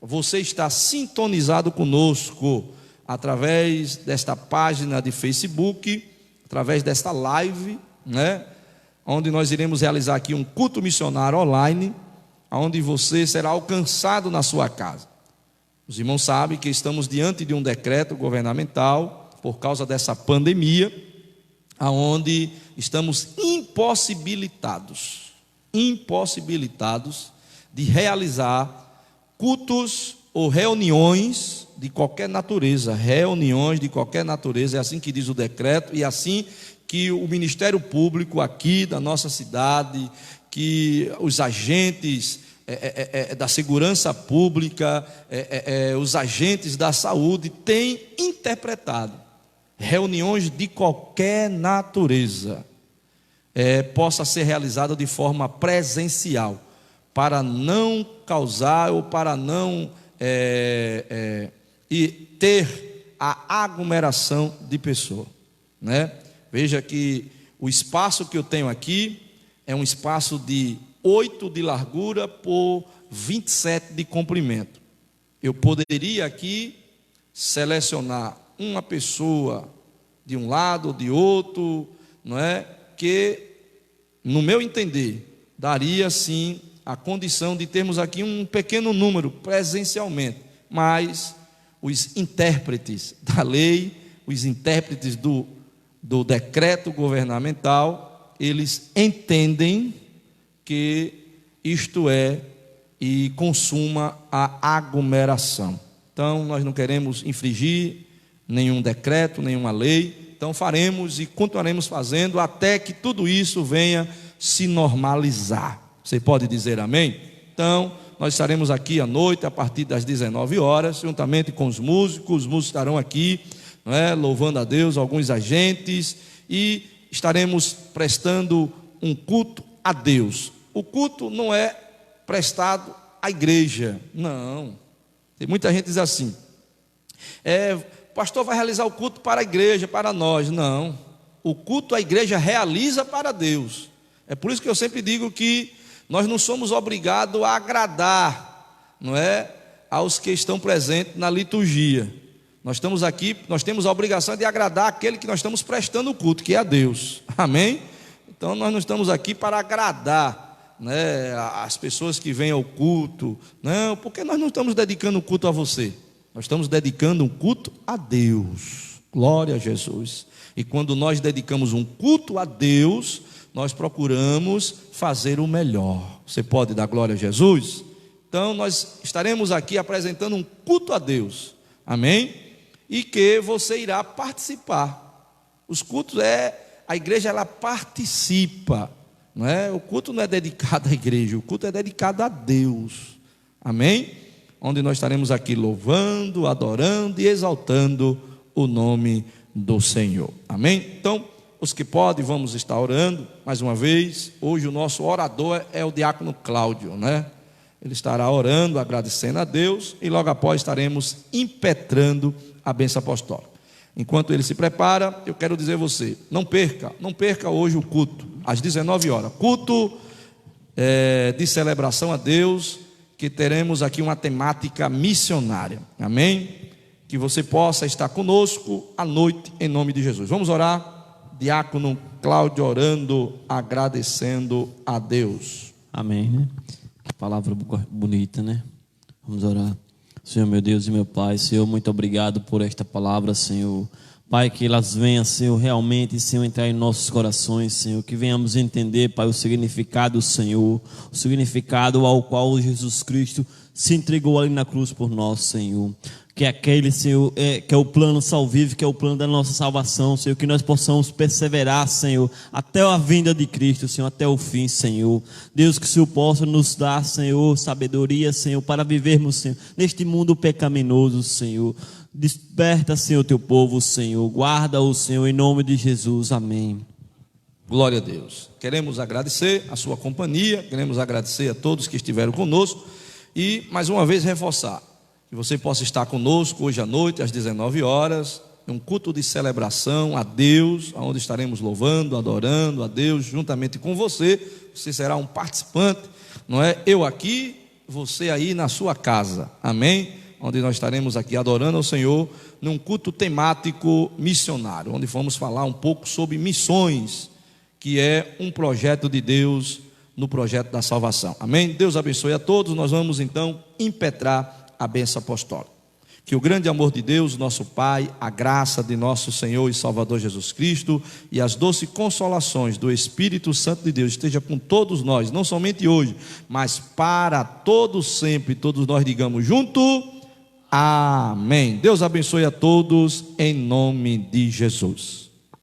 você está sintonizado conosco, através desta página de Facebook, através desta live, né? Onde nós iremos realizar aqui um culto missionário online, onde você será alcançado na sua casa. Os irmãos sabem que estamos diante de um decreto governamental, por causa dessa pandemia, aonde estamos impossibilitados de realizar cultos ou reuniões de qualquer natureza, é assim que diz o decreto, e assim que o Ministério Público aqui da nossa cidade, que os agentes da segurança pública, os agentes da saúde têm interpretado. Reuniões de qualquer natureza possa ser realizada de forma presencial, para não causar ou para não e ter a aglomeração de pessoas, né? Veja que o espaço que eu tenho aqui é um espaço de 8 de largura por 27 de comprimento. Eu poderia aqui selecionar uma pessoa de um lado ou de outro, não é? Que, no meu entender, daria sim a condição de termos aqui um pequeno número presencialmente, mas os intérpretes da lei, os intérpretes do decreto governamental, eles entendem que isto e consuma a aglomeração. Então, nós não queremos infringir nenhum decreto, nenhuma lei. Então, faremos e continuaremos fazendo até que tudo isso venha se normalizar. Você pode dizer amém? Então, nós estaremos aqui à noite, a partir das 19 horas, juntamente com os músicos estarão aqui, não é? Louvando a Deus, alguns agentes, e estaremos prestando um culto a Deus. O culto não é prestado à igreja, não. Tem muita gente que diz assim, o pastor vai realizar o culto para a igreja, para nós. Não, o culto a igreja realiza para Deus. É por isso que eu sempre digo que nós não somos obrigados a agradar, não é, aos que estão presentes na liturgia. Nós estamos aqui, nós temos a obrigação de agradar aquele que nós estamos prestando o culto, que é a Deus, amém? Então nós não estamos aqui para agradar, né, as pessoas que vêm ao culto, não, porque nós não estamos dedicando o culto a você, nós estamos dedicando um culto a Deus, glória a Jesus. E quando nós dedicamos um culto a Deus, nós procuramos fazer o melhor. Você pode dar glória a Jesus? Então nós estaremos aqui apresentando um culto a Deus, amém? E que você irá participar. Os cultos a igreja ela participa, não é? O culto não é dedicado à igreja, o culto é dedicado a Deus, amém? Onde nós estaremos aqui louvando, adorando e exaltando o nome do Senhor, amém? Então, os que podem, vamos estar orando mais uma vez. Hoje o nosso orador é o diácono Cláudio, né? Ele estará orando, agradecendo a Deus, e logo após estaremos impetrando a bênção apostólica. Enquanto ele se prepara, eu quero dizer a você, não perca hoje o culto, às 19 horas, culto de celebração a Deus, que teremos aqui uma temática missionária, amém? Que você possa estar conosco à noite, em nome de Jesus. Vamos orar. Diácono Cláudio orando, agradecendo a Deus. Amém, né? Que palavra bonita, né? Vamos orar. Senhor, meu Deus e meu Pai, Senhor, muito obrigado por esta palavra, Senhor. Pai, que elas venham, Senhor, realmente, Senhor, entrar em nossos corações, Senhor, que venhamos entender, Pai, o significado do Senhor, o significado ao qual Jesus Cristo se entregou ali na cruz por nós, Senhor. que é aquele, Senhor, que é o plano salvífico, que é o plano da nossa salvação, Senhor, que nós possamos perseverar, Senhor, até a vinda de Cristo, Senhor, até o fim, Senhor. Deus, que o Senhor possa nos dar, Senhor, sabedoria, Senhor, para vivermos, Senhor, neste mundo pecaminoso, Senhor. Desperta, Senhor, teu povo, Senhor, guarda-o, Senhor, em nome de Jesus, amém. Glória a Deus. Queremos agradecer a sua companhia, queremos agradecer a todos que estiveram conosco e, mais uma vez, reforçar que você possa estar conosco hoje à noite, às 19 horas, em um culto de celebração a Deus, onde estaremos louvando, adorando a Deus juntamente com você. Você será um participante, não é? Eu aqui, você aí na sua casa, amém? Onde nós estaremos aqui adorando ao Senhor, num culto temático missionário, onde vamos falar um pouco sobre missões, que é um projeto de Deus no projeto da salvação, amém? Deus abençoe a todos. Nós vamos então impetrar a bênção apostólica. Que o grande amor de Deus, nosso Pai, a graça de nosso Senhor e Salvador Jesus Cristo e as doces consolações do Espírito Santo de Deus esteja com todos nós, não somente hoje, mas para todos sempre. Todos nós digamos junto, amém. Deus abençoe a todos em nome de Jesus.